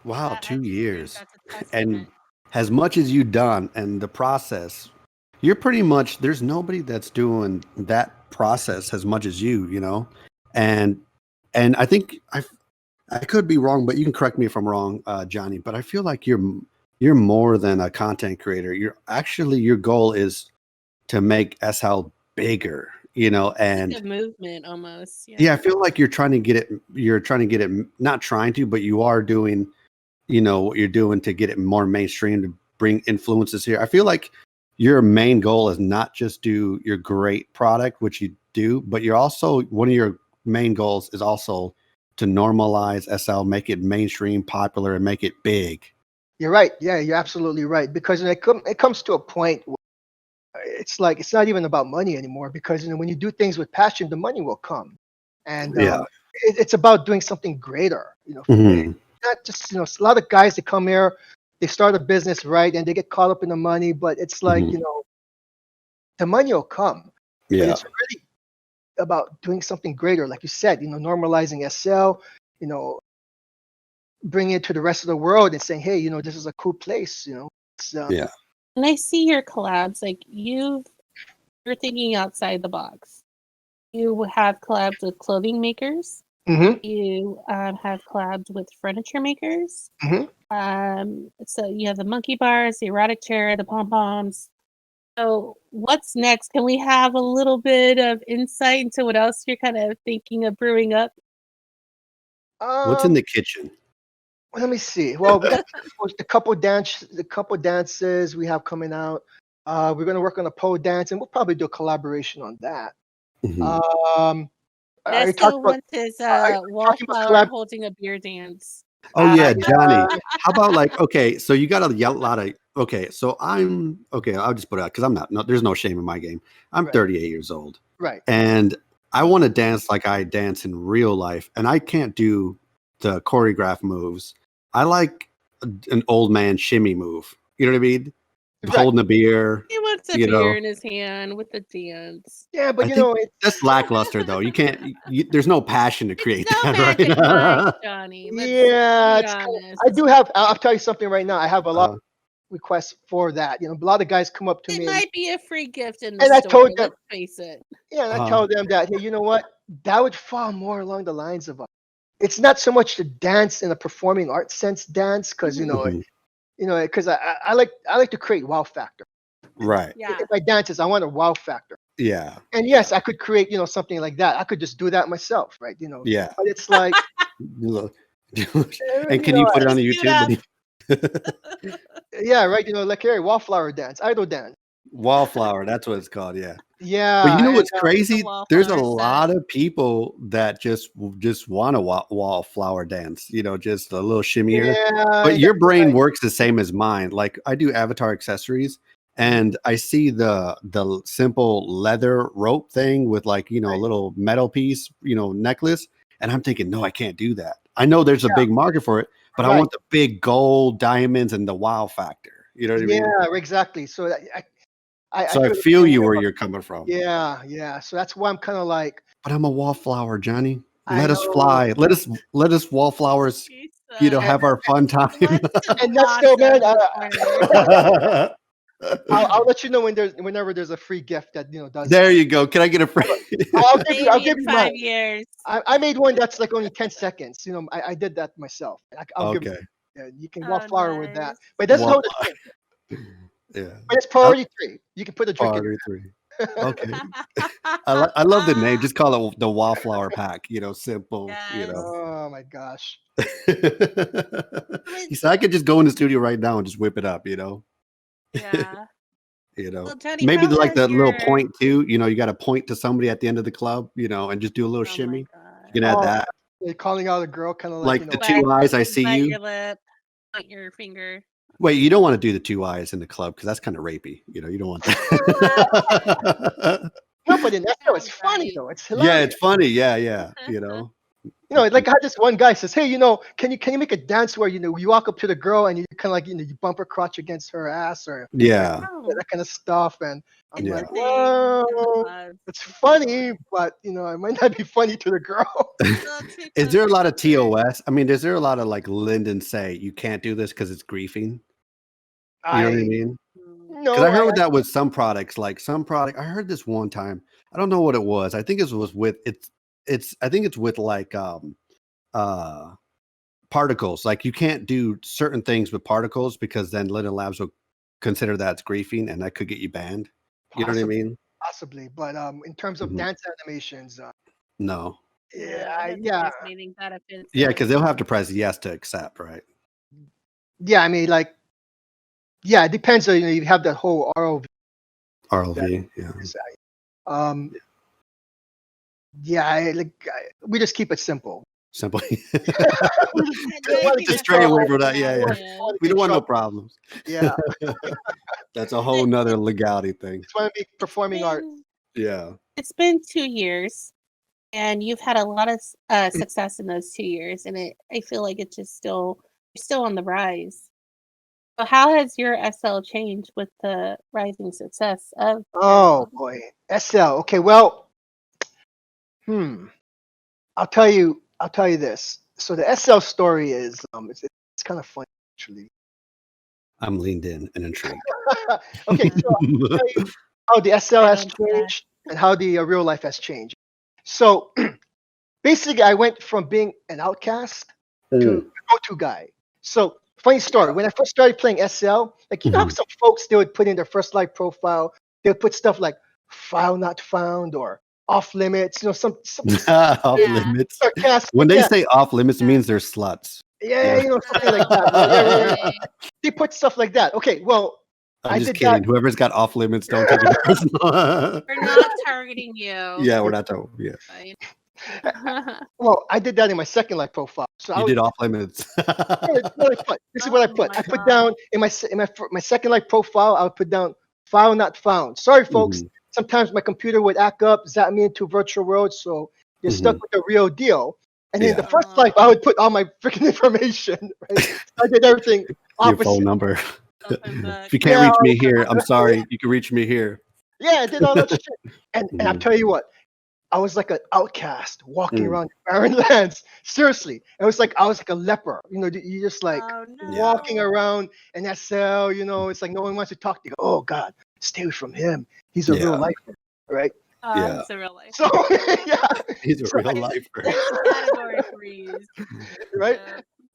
Wow, I 2 think years. that's a And testament. as much as you've done and the process, you're pretty much there's nobody that's doing that process as much as you know. And I think I could be wrong, but you can correct me if I'm wrong, Johnny. But I feel like you're more than a content creator. Your goal is to make SL bigger, and Like a movement almost. yeah, Yeah. I feel like you're trying to get it. You're trying to get it. Not trying to, but you are doing. What you're doing to get it more mainstream to bring influences here. I feel like your main goal is not just do your great product, which you do, but you're also one of your main goals is also to normalize SL, make it mainstream, popular, and make it big. You're right. Yeah, you're absolutely right. Because it comes to a point where it's like it's not even about money anymore. Because when you do things with passion, the money will come, and Yeah. it's about doing something greater. Mhm. Not just a lot of guys that come here, they start a business right, and they get caught up in the money. But it's like Mhm. the money will come, but Yeah. it's really about doing something greater, like you said. Normalizing SL. You know, bringing it to the rest of the world and saying, hey, this is a cool place. It's, Yeah. And I see your collabs. Like you're thinking outside the box. You have collabs with clothing makers. Mhm, You have collabs with furniture makers. mhm. So you have the monkey bars, the erotic chair, the pom poms. So what's next? Can we have a little bit of insight into what else you're kind of thinking of brewing up? What's in Um, the kitchen? well, let me see. Well, we got the couple dances we have coming out. We're gonna work on a pole dance, and we'll probably do a collaboration on that. Mhm. Um, I talked Nesto about. wants his Are you talking about wallflower collab? holding a beer dance. Oh yeah, Johnny. Yeah, How about okay, so you got a lot of okay, so I'm okay, I'll just put it out because I'm not no, there's no shame in my game. I'm right, 38 years old right. and I want to dance like I dance in real life and I can't do the choreographed moves. I like an old man shimmy move. You know what I mean? Right. Holding a beer, He wants a you beer know. in his hand with the dance. Yeah, but I think it's that's lackluster though. You can't there's no passion to It's create no that, Magic Mike, right? Johnny. Let's yeah, be it's kind of. honest. I do have. I'll tell you something right now. I have a lot Uh, of requests for that. A lot of guys come up to It me might be a free gift in the and I store. told them, Let's face it. yeah, and I uh, tell them that, hey, you know what? That would fall more along the lines of it's not so much the dance in a performing arts sense dance, because Mhm. because I like to create wow factor. Right. Yeah. If I dances, I want a wow factor. Yeah. And yes, I could create, something like that. I could just do that myself, right? Yeah. But it's like, Look. eh, And can you put it on Just the do that. YouTube? yeah, right. Like Harry, wallflower dance, idol dance. Wallflower, that's what it's called. Yeah. But you Yeah, know and what's crazy? There's a wallflower lot set. of people that just want to wallflower dance, just a little shimmy here. yeah, But and your that's brain like, works the same as mine. Like I do avatar accessories, and I see the simple leather rope thing with like a right, little metal piece, necklace, and I'm thinking, no, I can't do that. I know there's a big market for it, but I right. want the big gold diamonds and the wow factor. You know what I mean? Yeah, exactly. So I So I feel the feel same you way where about, you're coming from. yeah. So that's why I'm kind of like, But I'm a wallflower, Johnny. I Let us know, fly. Let us wallflowers, She and, said, have our fun time. let's just and that's still, blossom man. in the corner. I'll let you know whenever there's a free gift that does There that. you go. Can I get a free? I'll Maybe give in you mine. 5 years. I made one that's like only 10 seconds. I did that myself. I'll give Okay. you can Oh, wallflower with that, nice. but it doesn't hold a Wallflower. drink. Yeah. But it's Uh, priority 3. You can put a drink in Party 3. there. Okay. I love the name. Just call it the wallflower pack. Simple. Yes. Oh my gosh. He said I could just go in the studio right now and just whip it up. Yeah. You know, Well, Tony, maybe how like has that little your point too. You got to point to somebody at the end of the club. And just do a little oh my shimmy. You can god. add Oh, that. you're calling out a girl, kind of like Like the two eyes, I see Bite you. your lip, point your finger. Wait, you don't want to do the two eyes in the club because that's kind of rapey. You don't want What? that. no, but in that show, it's Sounds funny right. though. It's Yeah, hilarious. it's funny. Yeah. Like I had this one guy says, "Hey, can you make a dance where you walk up to the girl and you kind of like you bump her crotch against her ass or Yeah, Oh, that kind of stuff?" And I'm it's yeah. a like, thing in the "Well, clubs. it's For funny, sure. but it might not be funny to the girl." Well, too Is close there a to lot of comfort. TOS? I mean, is there a lot of like Lyndon say you can't do this because it's griefing? You know what I I mean? Mm. Because I no, heard that with some products, like some product. I heard this one time. I don't know what it was. I think it was with it's. I think it's with like uh particles. Like you can't do certain things with particles because then Lyndon Labs will consider that's griefing, and that could get you banned. You know what I possibly, mean? possibly, but in terms of Mhm. dance animations, No. No, yeah, I don't think yeah, there's anything that Yeah, offensive. because they'll have to press yes to accept, right? yeah. I mean, like, yeah, it depends on you have that whole ROV. That RLV. Yeah. is, um, yeah, we just keep it simple. Simply. We just Yeah, don't want to Just get in stray away trouble. from that. we have Yeah, yeah. Don't want to. to We get in don't want no trouble. problems. Yeah, That's a whole nother legality thing. just want to be performing art. Yeah. It's been 2 years, and you've had a lot of success in those 2 years, and I feel like it's just you're still on the rise. So how has your SL changed with the rising success of Oh Paragon? boy, SL. Okay, well, I'll tell you. I'll tell you this. So the SL story is it's kind of funny actually. I'm leaned in and intrigued. Okay, so I'll tell you how the SL Right has on track. changed and how the real life has changed. So basically, I went from being an outcast to Mm. a go-to guy. So funny story. When I first started playing SL, like how Mhm. some folks they would put in their first live profile, they would put stuff like "file not found" or "off limits." Some Off Yeah. limits. sarcastic. When they Yeah, say off limits, it Yeah. means they're sluts. yeah, Yeah. something like Oh that. Right? Yeah, right, right. boy. They put stuff like that. Okay, well, I'm I just did that. kidding. Whoever's got off limits, don't take it personal. We're not targeting you. Yeah, we're not talking. Yeah. Fine. Well, I did that in my second live profile. So I You would did off limits. what I put. This is what I Oh put. my I put god. down in my second live profile. I would put down file not found. Sorry, folks. Mhm, Sometimes my computer would act up, zap me into virtual world, so you're stuck mhm. with the real deal. And then the Yeah. first life, I would put all my freaking information. Right? I did everything Your phone opposite. number. Open book. If you can't Yeah, reach me here, I'm sorry. You can reach me here. yeah, I did all that shit. And I'll Mhm, tell you what, I was like an outcast walking mm. around the barren lands. Seriously, it was like I was like a leper. You just like Oh Yeah. walking no. around in that cell. It's like no one wants to talk to you. Oh God, stay away from him. He's a real Yeah. lifer, right? Yeah. It's a real life. So yeah, He's a So real I- lifer. There's a category for you. right.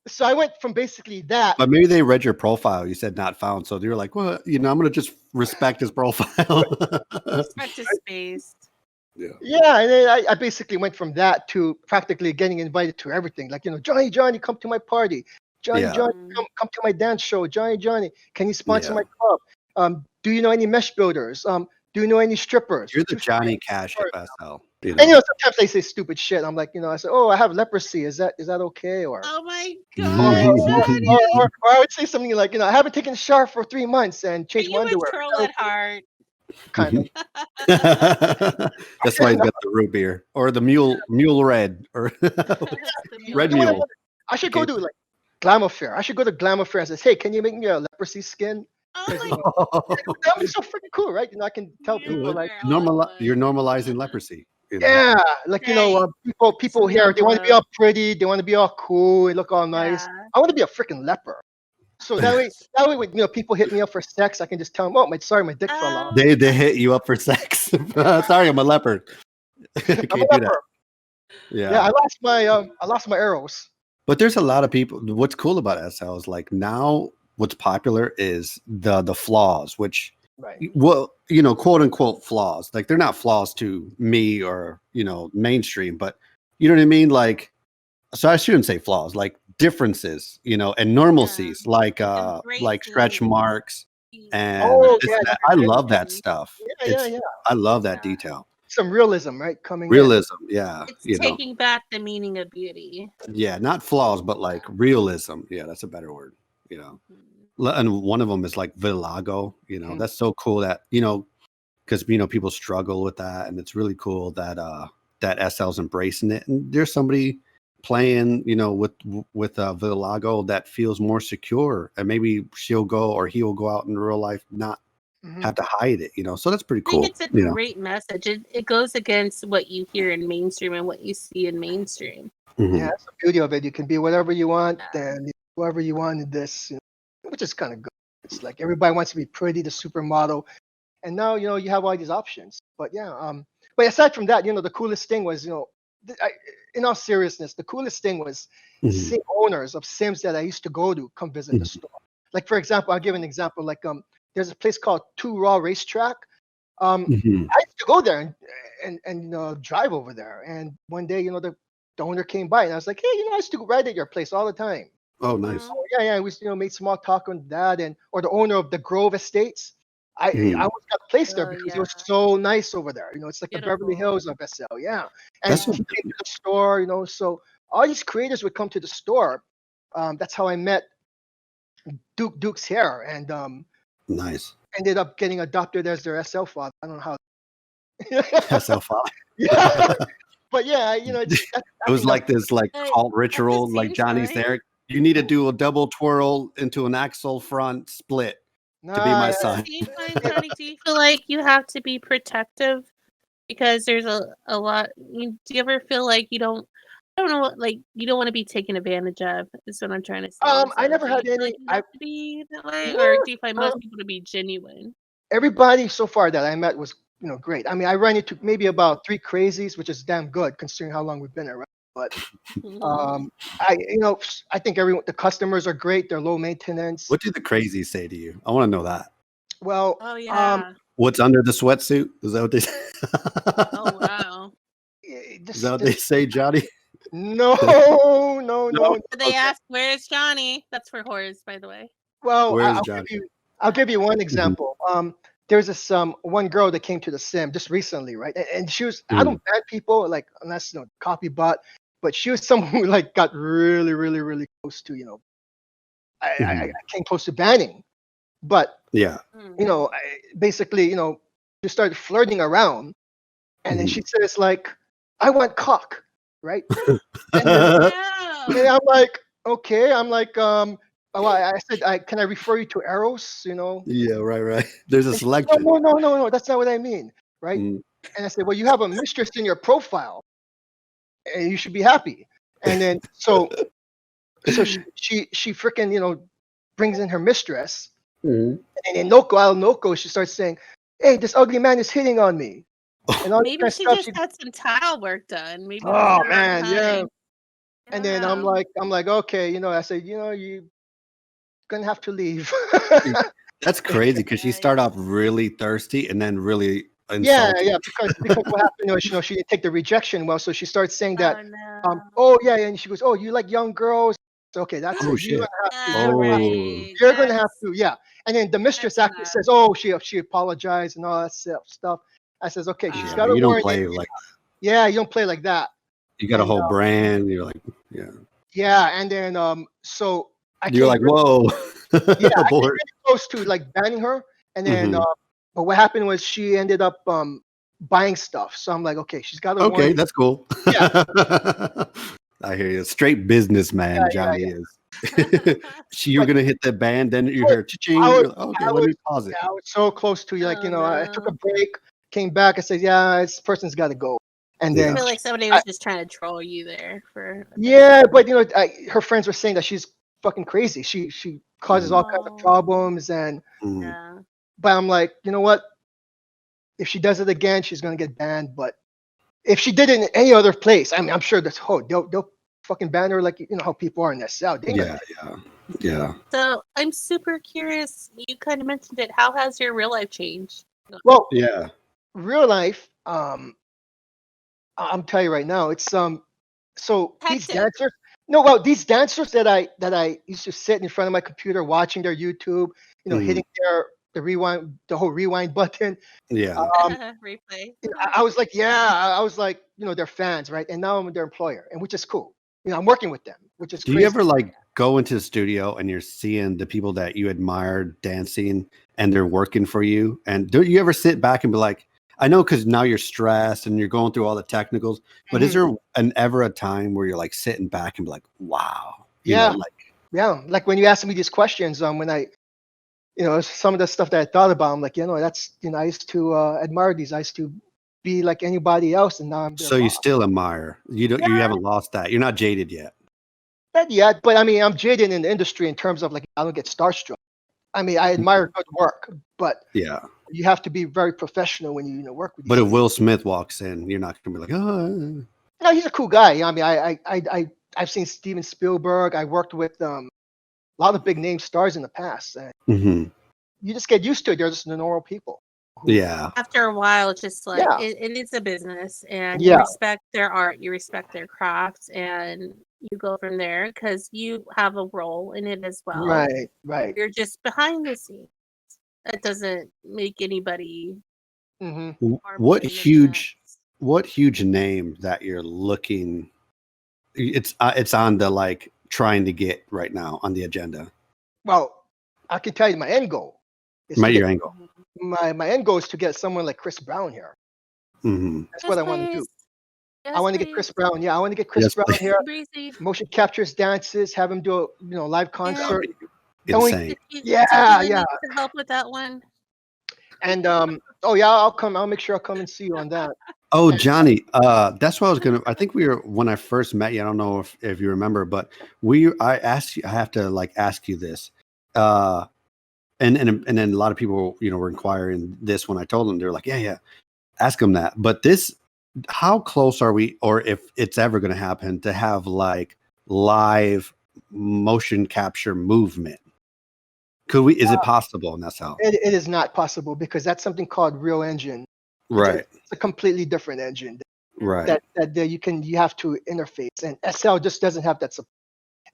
So I went from basically that. But maybe they read your profile. You said not found, so they were like, "Well, I'm gonna just respect his profile." Respect to space. Yeah, and then I basically went from that to practically getting invited to everything. Like, Johnny, come to my party. Johnny, Yeah. Johnny, come to my dance show. Johnny, can you sponsor Yeah. my club? Do you know any mesh builders? Do you know any strippers? You're the Two Johnny strippers. Cash of SL. And sometimes they say stupid shit. I'm like, I said, oh, I have leprosy. Is that okay? Or Oh my or, god, Johnny! or I would say something like, I haven't taken a shower for 3 months and Are changed my you a underwear. troll Is that at heart? Kind of. That's why he's got the root beer or the mule red or The red mule. mule. I should go Okay. to like Glamour Fair. I should go to Glamour Fair and say, hey, can you make me a leprosy skin? Oh 'Cause, my that would be so freaking cool, right? I can tell Yeah. people like, You're normalizing leprosy. yeah, like Right. people here, they want to be all pretty, they want to be all cool, they look all nice. Yeah. I want to be a freaking leper. So that way, when people hit me up for sex, I can just tell them, oh, sorry, my dick fell off. They hit you up for sex. Sorry, I'm a leopard. Can't I'm a do that. leper. Yeah. Yeah, I lost my arrows. But there's a lot of people. What's cool about SL is like now what's popular is the flaws, which Right. well, quote unquote flaws. Like they're not flaws to me or mainstream, but you know what I mean? Like, so I shouldn't say flaws, like differences, and normalcies, like stretch Embracing. marks and Oh, this yeah, and that. I love that stuff. Yeah. I love that Yeah. detail. Some realism, right? Coming in. Realism, yeah. It's taking back the meaning of beauty. Yeah, not flaws, but like realism. Yeah, that's a better word. And one of them is like Villago. That's so cool that because people struggle with that, and it's really cool that that SL's embracing it. And there's somebody playing, with Villago that feels more secure, and maybe she'll go or he will go out in real life, not have to hide it. So that's pretty I cool. think it's a great message. It goes against what you hear in mainstream and what you see in mainstream. Mhm. Yeah, that's the beauty of it. You can be whatever you want and whoever you want in this, which is kind of good. It's like everybody wants to be pretty, the supermodel, and now you have all these options. But yeah, but aside from that, the coolest thing was, in all seriousness, the coolest thing was seeing owners of Sims that I used to go to come visit the store. Like for example, I'll give an example. Like there's a place called Two Raw Racetrack. I used to go there and drive over there. And one day, the owner came by and I was like, hey, I used to ride at your place all the time. Oh, nice. So, yeah. We made small talk on that, or the owner of the Grove Estates. I almost got placed there because it was so nice over there. It's like the Beverly Hills of SL. Yeah, and he came to the store. So all these creators would come to the store. That's how I met Duke's hair, and nice. ended up getting adopted as their SL father. I don't know how. SL father. Yeah. But yeah, it was like this cult ritual, like Johnny's there. You need to do a double twirl into an axle front split to be my son. Do you find, Johnny, do you feel like you have to be protective because there's a lot? Do you ever feel like you don't? I don't know, like you don't want to be taken advantage of. Is what I'm trying to say. I never had any. Like you have to be that way, or do you find most people to be genuine? Everybody so far that I met was great. I mean, I ran into maybe about 3 crazies, which is damn good considering how long we've been around. But I think the customers are great. They're low maintenance. What do the crazies say to you? I want to know that. Well, oh yeah. What's under the sweatsuit? Is that what they say? Oh wow. Is that what they say, Johnny? No. They ask, "Where's Johnny?" That's for whores, by the way. Well, Johnny? I'll give you one example. There's this one girl that came to the sim just recently, right? And she was I don't ban people unless copy bot, but she was someone who got really, really, really close to I came close to banning, but yeah, basically she started flirting around, and then she says I want cock, right? And I'm like, okay, oh, I said, can I refer you to Eros? Yeah, right. There's a selection. No, that's not what I mean, right? And I said, well, you have a mistress in your profile, and you should be happy. And then so she freaking brings in her mistress, and in Noko, she starts saying, hey, this ugly man is hitting on me. and all this Maybe kind of she stuff. just had some tile work done. Maybe it was Oh the wrong man, yeah. time. I And don't then I'm know. like, okay, I said, you're gonna have to leave. That's crazy because she Right. started off really thirsty and then really Yeah, insulting. yeah, because what happened was, she didn't take the rejection well, so she starts saying that, Oh no. oh yeah, and she goes, oh, you like young girls? So, okay, that's Oh it. You're shit. gonna have to, Yeah, you're gonna have, Oh, right. you're gonna have to, yeah. And then the mistress That's actually enough. says, oh, she apologized and all that stuff. I says, okay, she's yeah, got but to you don't warn you. play like Yeah, you don't play like that. you got a And whole brand. You're like, yeah. yeah, and then so I You're came like, whoa, yeah, I came abort. really close to like banning her, and then Hmm. but what happened was she ended up buying stuff. So I'm like, okay, she's got to warn Okay, you. that's cool. Yeah, I hear you. Straight businessman, yeah, Johnny yeah. is. You were But gonna hit that band, then you I heard I cha-ching. was, You're like, okay, I let was, me pause it. I was so close to you. Like, Oh I took a no. break, came back, I said, yeah, this person's got to go. And I Yeah. then, feel like somebody I, was just trying to troll you there for a bit. yeah, but her friends were saying that she's fucking crazy. She causes all kinds of Oh problems, and Mm. yeah. but I'm like, you know what? If she does it again, she's gonna get banned. But if she did it in any other place, I mean, I'm sure that's they'll fucking ban her like how people are in SL. They ain't gonna. Yeah, yeah. So I'm super curious. You kind of mentioned it. How has your real life changed? Well, Yeah. real life, I'm telling you right now, it's so these Hectic. dancers. No, well, these dancers that I used to sit in front of my computer watching their YouTube, Mhm. hitting the whole rewind button. Yeah. Um, Replay. I was like, yeah, I was like, they're fans, right? And now I'm their employer, and which is cool. I'm working with them, which is Do you crazy. ever like go into the studio and you're seeing the people that you admire dancing and they're working for you? And do you ever sit back and be like, I know because now you're stressed and you're going through all the technicals, but is Mhm. there ever a time where you're like sitting back and be like, wow, Yeah, like, yeah. Like when you asked me these questions, when I, some of the stuff that I thought about, I'm like, that's, I used to admire these. I used to be like anybody else, and now I'm their so you boss. still admire, you Yeah. haven't lost that. You're not jaded yet. Not yet, but I mean, I'm jaded in the industry in terms of like I don't get starstruck. I mean, I admire good work, but Yeah. you have to be very professional when you work with But these if things. Will Smith walks in, you're not gonna be like, oh, No, he's a cool guy. I mean, I've seen Steven Spielberg. I worked with a lot of big name stars in the past, and mhm. you just get used to it. They're just the normal people. Yeah. After a while, it's just like Yeah, it is a business, and you yeah, respect their art, you respect their craft, and you go from there because you have a role in it as well. right, right. You're just behind the scenes. That doesn't make anybody Hmm. more What important than the huge, next. name that you're looking? It's on the like trying to get right now on the agenda. Well, I can tell you my end goal is to Right, get your angle. my end goal is to get someone like Chris Brown here. Hmm. That's Yes, what I want to do. please. I Yes, want to get please. Chris Brown. Yeah, I want to get Chris Yes, Brown here. Breezy. Motion captures dances, have him do a live Yeah. concert. Only insane. yeah, Tequila yeah. needs to help with that one. And oh yeah, I'll come. I'll make sure I'll come and see you on that. Oh, And Johnny, that's what I was gonna. I think we were when I first met you. I don't know if you remember, but I asked you. I have to like ask you this. Uh, and then a lot of people, were inquiring this when I told them. They're like, yeah, ask them that. But this, how close are we, or if it's ever going to happen, to have like live motion capture movement? Could we? Is it possible in SL? it is not possible because that's something called Real Engine. Right, It's a completely different engine right, that you have to interface, and SL just doesn't have that.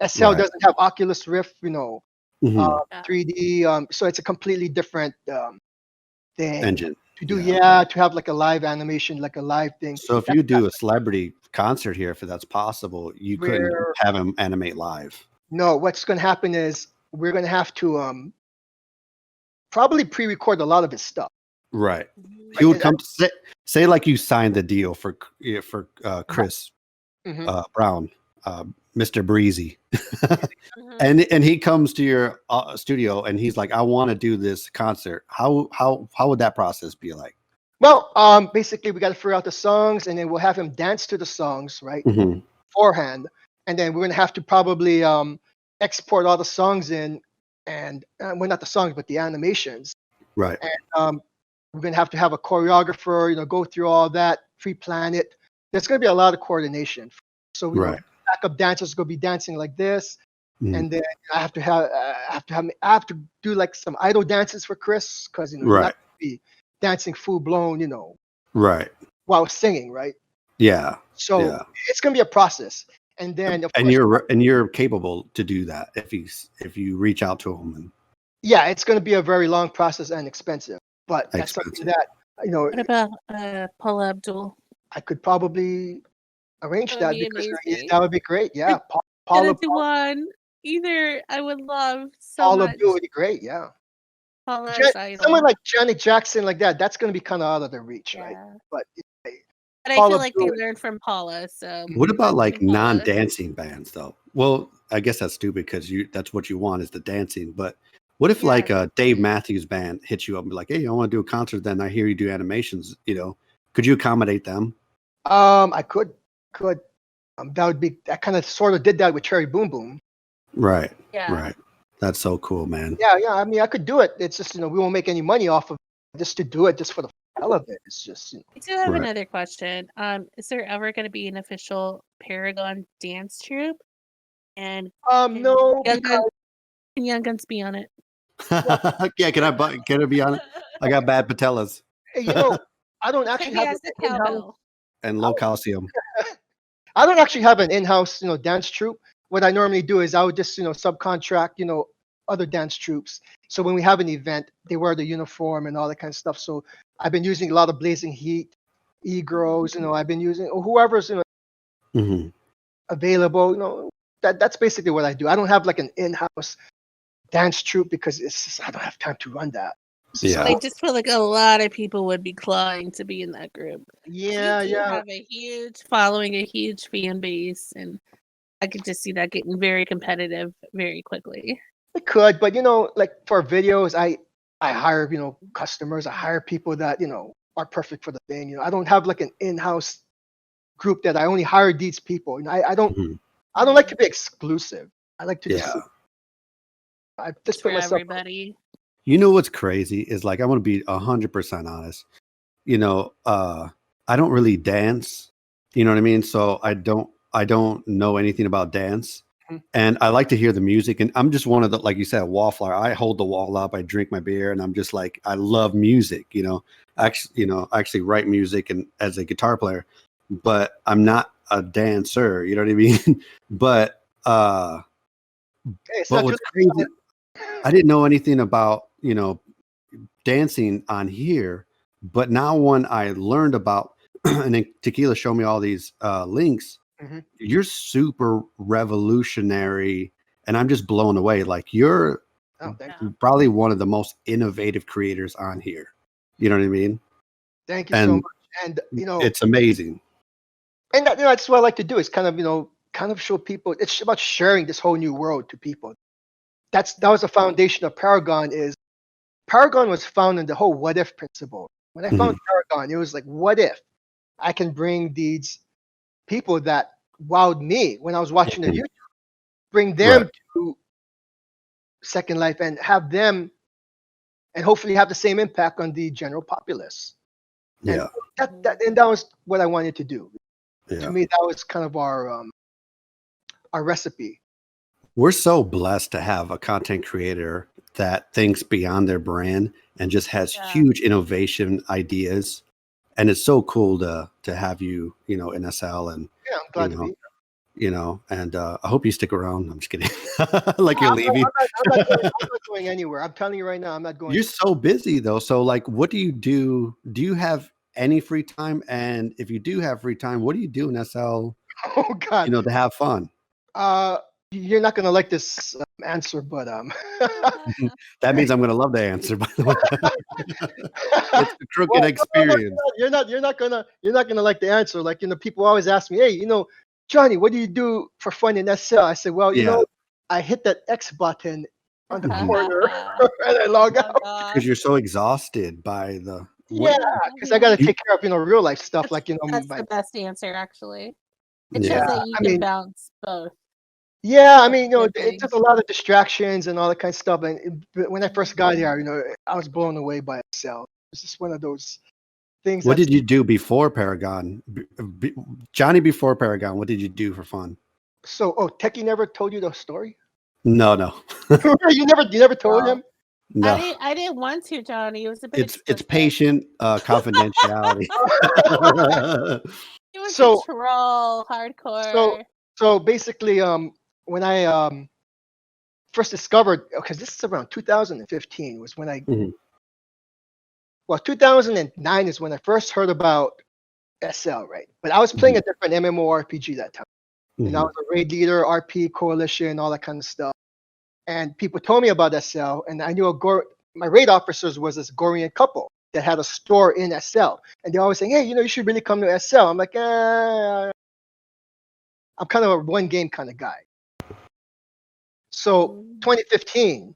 SL right. doesn't have Oculus Rift, Hmm. 3D. So it's a completely different thing Engine. to do. Yeah. Yeah, to have like a live animation, like a live thing. So if That's you do a celebrity concert here, if that's possible, you couldn't where have him animate live. no. What's going to happen is we're going to have to probably pre-record a lot of his stuff. Right. He Like, would come to say like you signed the deal for Chris mhm. Brown, Mr. Breezy, Mhm. and he comes to your studio and he's like, I want to do this concert. How would that process be like? Well, basically we got to figure out the songs, and then we'll have him dance to the songs, right, Hmm. beforehand, and then we're going to have to probably export all the songs in, and well, not the songs, but the animations, Right. and We're going to have a choreographer, go through all that, pre-plan it. There's going to be a lot of coordination. So, Right. backup dancers going to be dancing like this. Mhm. And then I have to do like some idle dances for Chris, because you're not Right. going to be dancing full blown, Right. while singing, right? Yeah. So Yeah. it's going to be a process. And then of And course, you're capable to do that if you reach out to him and yeah, it's going to be a very long process and expensive. But that's something expensive. that What about Paula Abdul? I could probably arrange That would that be because amazing. that would be great. Yeah, Gonna Paula, do one. Either I would love so Paula much. Abdul would be great. Yeah, Paula's someone idol. like Janet Jackson, like that. That's going to be kind of out of their reach, right? Yeah. But But I Paula feel like they Abdul, learned from Paula, so What about like Paula. non-dancing bands though? Well, I guess that's stupid because that's what you want is the dancing. But what if Yeah. like a Dave Matthews Band hits you up and be like, hey, I want to do a concert, then I hear you do animations, could you accommodate them? I could. That would be. I kind of sort of did that with Cherry Boom Boom. Right. Yeah. Right. That's so cool, man. Yeah. I mean, I could do it. It's just we won't make any money off of just to do it just for the hell of it. It's just I do have Right. another question. Is there ever going to be an official Paragon dance troupe? And no, Young because Guns, can Young Guns be on it? Yeah, can I be on it? I got bad patellas hey, I don't actually He have has an the in-house. cowbell. and low calcium. I don't actually have an in-house, dance troupe. What I normally do is I would just, subcontract, other dance troupes. So when we have an event, they wear the uniform and all that kind of stuff. So I've been using a lot of Blazing Heat, E-Girls, I've been using whoever's, Hmm. available, that's basically what I do. I don't have like an in-house dance troupe because I don't have time to run that. Yeah. I just feel like a lot of people would be clawing to be in that group. Yeah, You do yeah. have a huge following, a huge fan base, and I could just see that getting very competitive very quickly. It could, but like for videos, I hire customers. I hire people that are perfect for the thing. I don't have like an in-house group that I only hire these people. I don't Mhm. like to be exclusive. I like to Yeah. just I just For put myself. everybody. You know what's crazy is like I want to be 100% honest. I don't really dance. You know what I mean? So I don't know anything about dance. Mhm. And I like to hear the music. And I'm just one of the, like you said, wallflower. I hold the wall up. I drink my beer, and I'm just like, I love music. I actually write music and as a guitar player, but I'm not a dancer. You know what I mean? but Hey, it's but not what's too crazy, I didn't know anything about dancing on here, but now when I learned about, and then Tequila showed me all these links, Mhm. you're super revolutionary, and I'm just blown away. Like you're Oh, thank Yeah. probably one of the most innovative creators on here. You know what I mean? you so And much. And it's amazing. and that's what I like to do. Is kind of show people. It's about sharing this whole new world to people. That was the foundation of Paragon. Paragon was found in the whole what if principle. When I found Paragon, it was like, what if I can bring these people that wowed me when I was watching the Mhm. YouTube, bring them Right. to Second Life and have them, and hopefully have the same impact on the general populace. And Yeah. that was what I wanted to do. Yeah. To me, that was kind of our recipe. We're so blessed to have a content creator that thinks beyond their brand and just has Yeah. huge innovation ideas. And it's so cool to have you, in SL and, Yeah, I'm glad you to know, be. and I hope you stick around. I'm just kidding. Like you're I'm leaving. I'm not going anywhere. I'm telling you right now, I'm not going. You're so busy though. So like, what do you do? Do you have any free time? And if you do have free time, what do you do in SL, Oh God. to have fun? You're not gonna like this answer, but That means I'm going to love the answer, by the way. It's the crooked well, no, experience. you're not gonna like the answer. Like people always ask me, hey, Johnny, what do you do for fun in SL? I said, well, Yeah. I hit that X button on the Mhm. corner and I log out. Because you're so exhausted by the Yeah, because I got to You- take care of real life stuff, like That's my, the best answer, actually. It Yeah. shows that you I can mean, bounce both. yeah, I mean, Good it's just a things. lot of distractions and all that kind of stuff. And when I first got here, I was blown away by SL. It's just one of those things. What did you do before Paragon? Johnny, before Paragon, what did you do for fun? So, Techie never told you the story? No. you never told him? No. I didn't want to, Johnny. It was a bit It's explicit. patient confidentiality. It was So- a troll, hardcore. So basically, when I first discovered, because this is around 2015, was when I, Mhm. well, 2009 is when I first heard about SL, right? But I was playing a different MMORPG that time. And I Mhm. was a raid leader, RP, coalition, all that kind of stuff. And people told me about SL, and I knew my raid officers was this Gorean couple that had a store in SL. And they're always saying, hey, you should really come to SL. I'm like, I'm kind of a one game kind of guy. So 2015,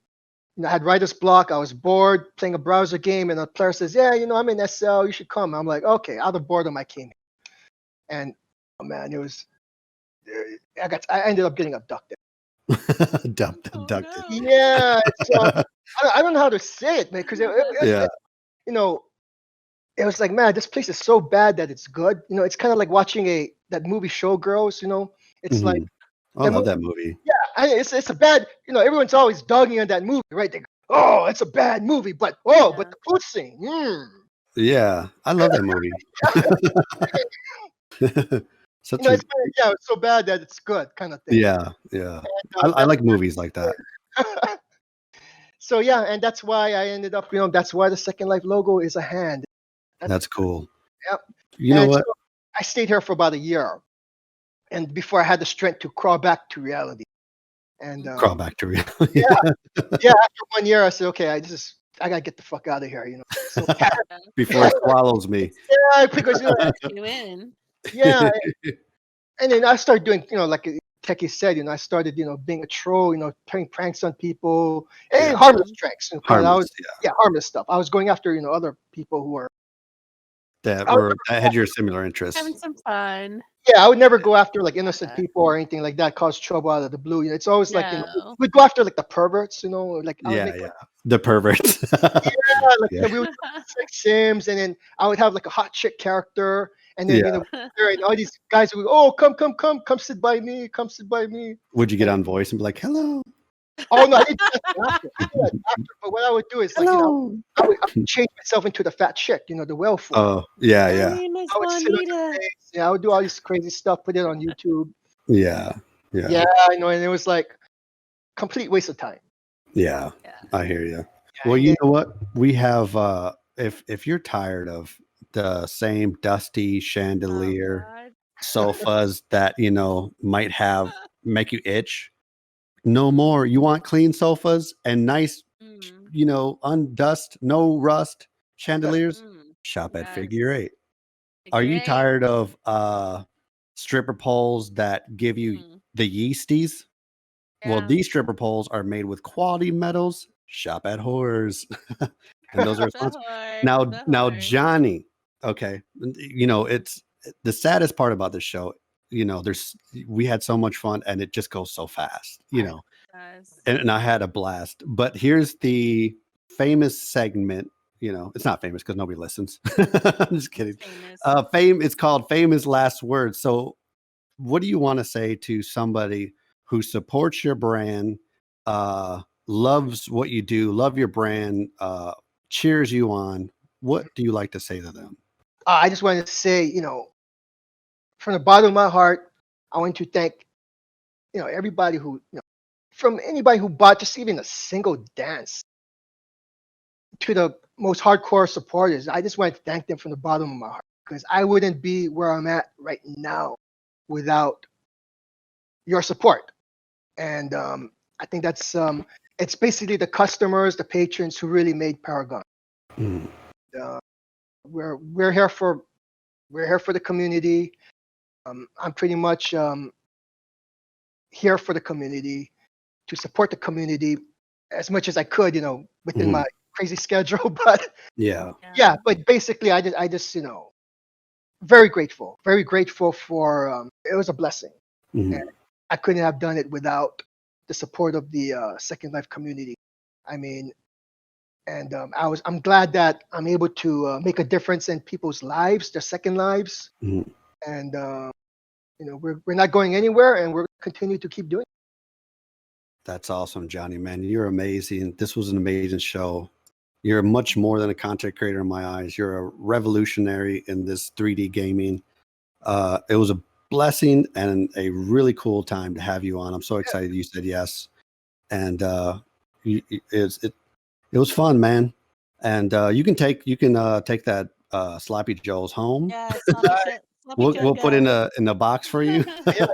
I had writer's block. I was bored playing a browser game, and a player says, yeah, I'm in SL. You should come. I'm like, okay. Out of boredom, I came. And oh man, it was. I ended up getting abducted. Abducted. no. Yeah. So I don't know how to say it, man, because Yeah. it was like, man, this place is so bad that it's good. It's kind of like watching that movie Showgirls. It's like Mhm. I love that movie. yeah, it's a bad. Everyone's always dogging on that movie, right? They go, oh, it's a bad movie, but but the food scene. Yeah, I love that movie. Such a It's it's so bad that it's good kind of thing. yeah. I like movies like that. So yeah, and that's why I ended up. That's why the Second Life logo is a hand. That's cool. Yep. You know And what? so I stayed here for about a year, and before I had the strength to crawl back to reality. And Crawl back to reality. yeah, after 1 year, I said, okay, I gotta get the fuck out of here. So Before it swallows me. yeah, because You in. yeah, and then I started doing, like Techie said, I started, being a troll, playing pranks on people, and Yeah. harmless pranks. Harmless, harmless stuff. I was going after, other people who were. that I would had your similar interests. Having some fun. Yeah, I would never go after like innocent people or anything like that, cause trouble out of the blue. It's always like, No. we'd go after like the perverts, like I would Yeah, make yeah. The perverts. like Yeah. we would sex sims, and then I would have like a hot chick character, and then Yeah. and all these guys would come sit by me, come sit by me. Would you get on voice and be like, hello? Oh no, I didn't do that after. I did that after. But what I would do is like, Hello. I would change myself into the fat chick, the whale form. Oh, yeah, My yeah. name is I would sit on your Juanita. face. Yeah, I would do all this crazy stuff, put it on YouTube. Yeah. Yeah, I know, and it was like complete waste of time. Yeah. Yeah. I hear you. Yeah, Well, and you then- know what? We have if you're tired of the same dusty chandelier Oh, sofas that, might make you itch, no more. You want clean sofas and nice, God. undust, no rust chandeliers? Shop at Yes. Figure Eight. Are you Figure eight. tired of stripper poles that give you the yeasties? Well, Yeah. these stripper poles are made with quality metals. Shop at Horrors. And those are The sponsored. whore, the Now, whore. Johnny, okay, it's the saddest part about this show. We had so much fun, and it just goes so fast. Yes. And I had a blast. But here's the famous segment. It's not famous because nobody listens. I'm just kidding. Famous. It's called Famous Last Words. So, what do you want to say to somebody who supports your brand, loves what you do, love your brand, cheers you on? What do you like to say to them? I just wanted to say, from the bottom of my heart, I want to thank, everybody who, from anybody who bought just even a single dance to the most hardcore supporters. I just want to thank them from the bottom of my heart, because I wouldn't be where I'm at right now without your support. And I think that's it's basically the customers, the patrons who really made Paragon. Mm. We're here for the community. I'm pretty much here for the community, to support the community as much as I could, within my crazy schedule. But Yeah. but basically, I just very grateful for it was a blessing. Mhm. And I couldn't have done it without the support of the Second Life community. I mean, and I'm glad that I'm able to make a difference in people's lives, their second lives, Mhm. and we're not going anywhere, and we're continue to keep doing it. That's awesome, Johnny, man. You're amazing. This was an amazing show. You're much more than a content creator in my eyes. You're a revolutionary in this 3D gaming. It was a blessing and a really cool time to have you on. I'm so excited you said yes. And it was fun, man. And you can take that Sloppy Joe's home. Yeah, sloppy We'll Joe put in go. a box for you. Yeah,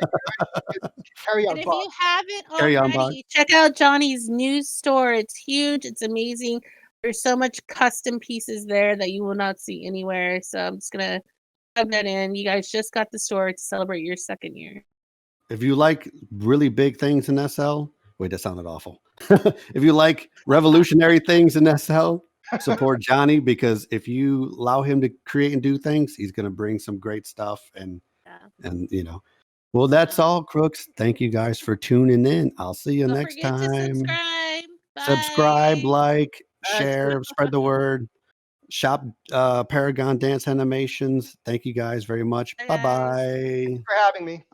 carry on And if box. you haven't Carry on box. already, check out Johnny's new store. It's huge. It's amazing. There's so much custom pieces there that you will not see anywhere. So I'm just gonna plug that in. You guys just got the store to celebrate your 2nd year. If you like really big things in SL, wait, that sounded awful. If you like revolutionary things in SL, support Johnny, because if you allow him to create and do things, he's going to bring some great stuff. And well, that's all, crooks. Thank you guys for tuning in. I'll see you Don't next forget to time. subscribe. Subscribe, Bye. like, Thanks, share, spread the word. Shop Paragon Dance Animations. Thank you guys very much. Bye, Bye guys. bye. for having me.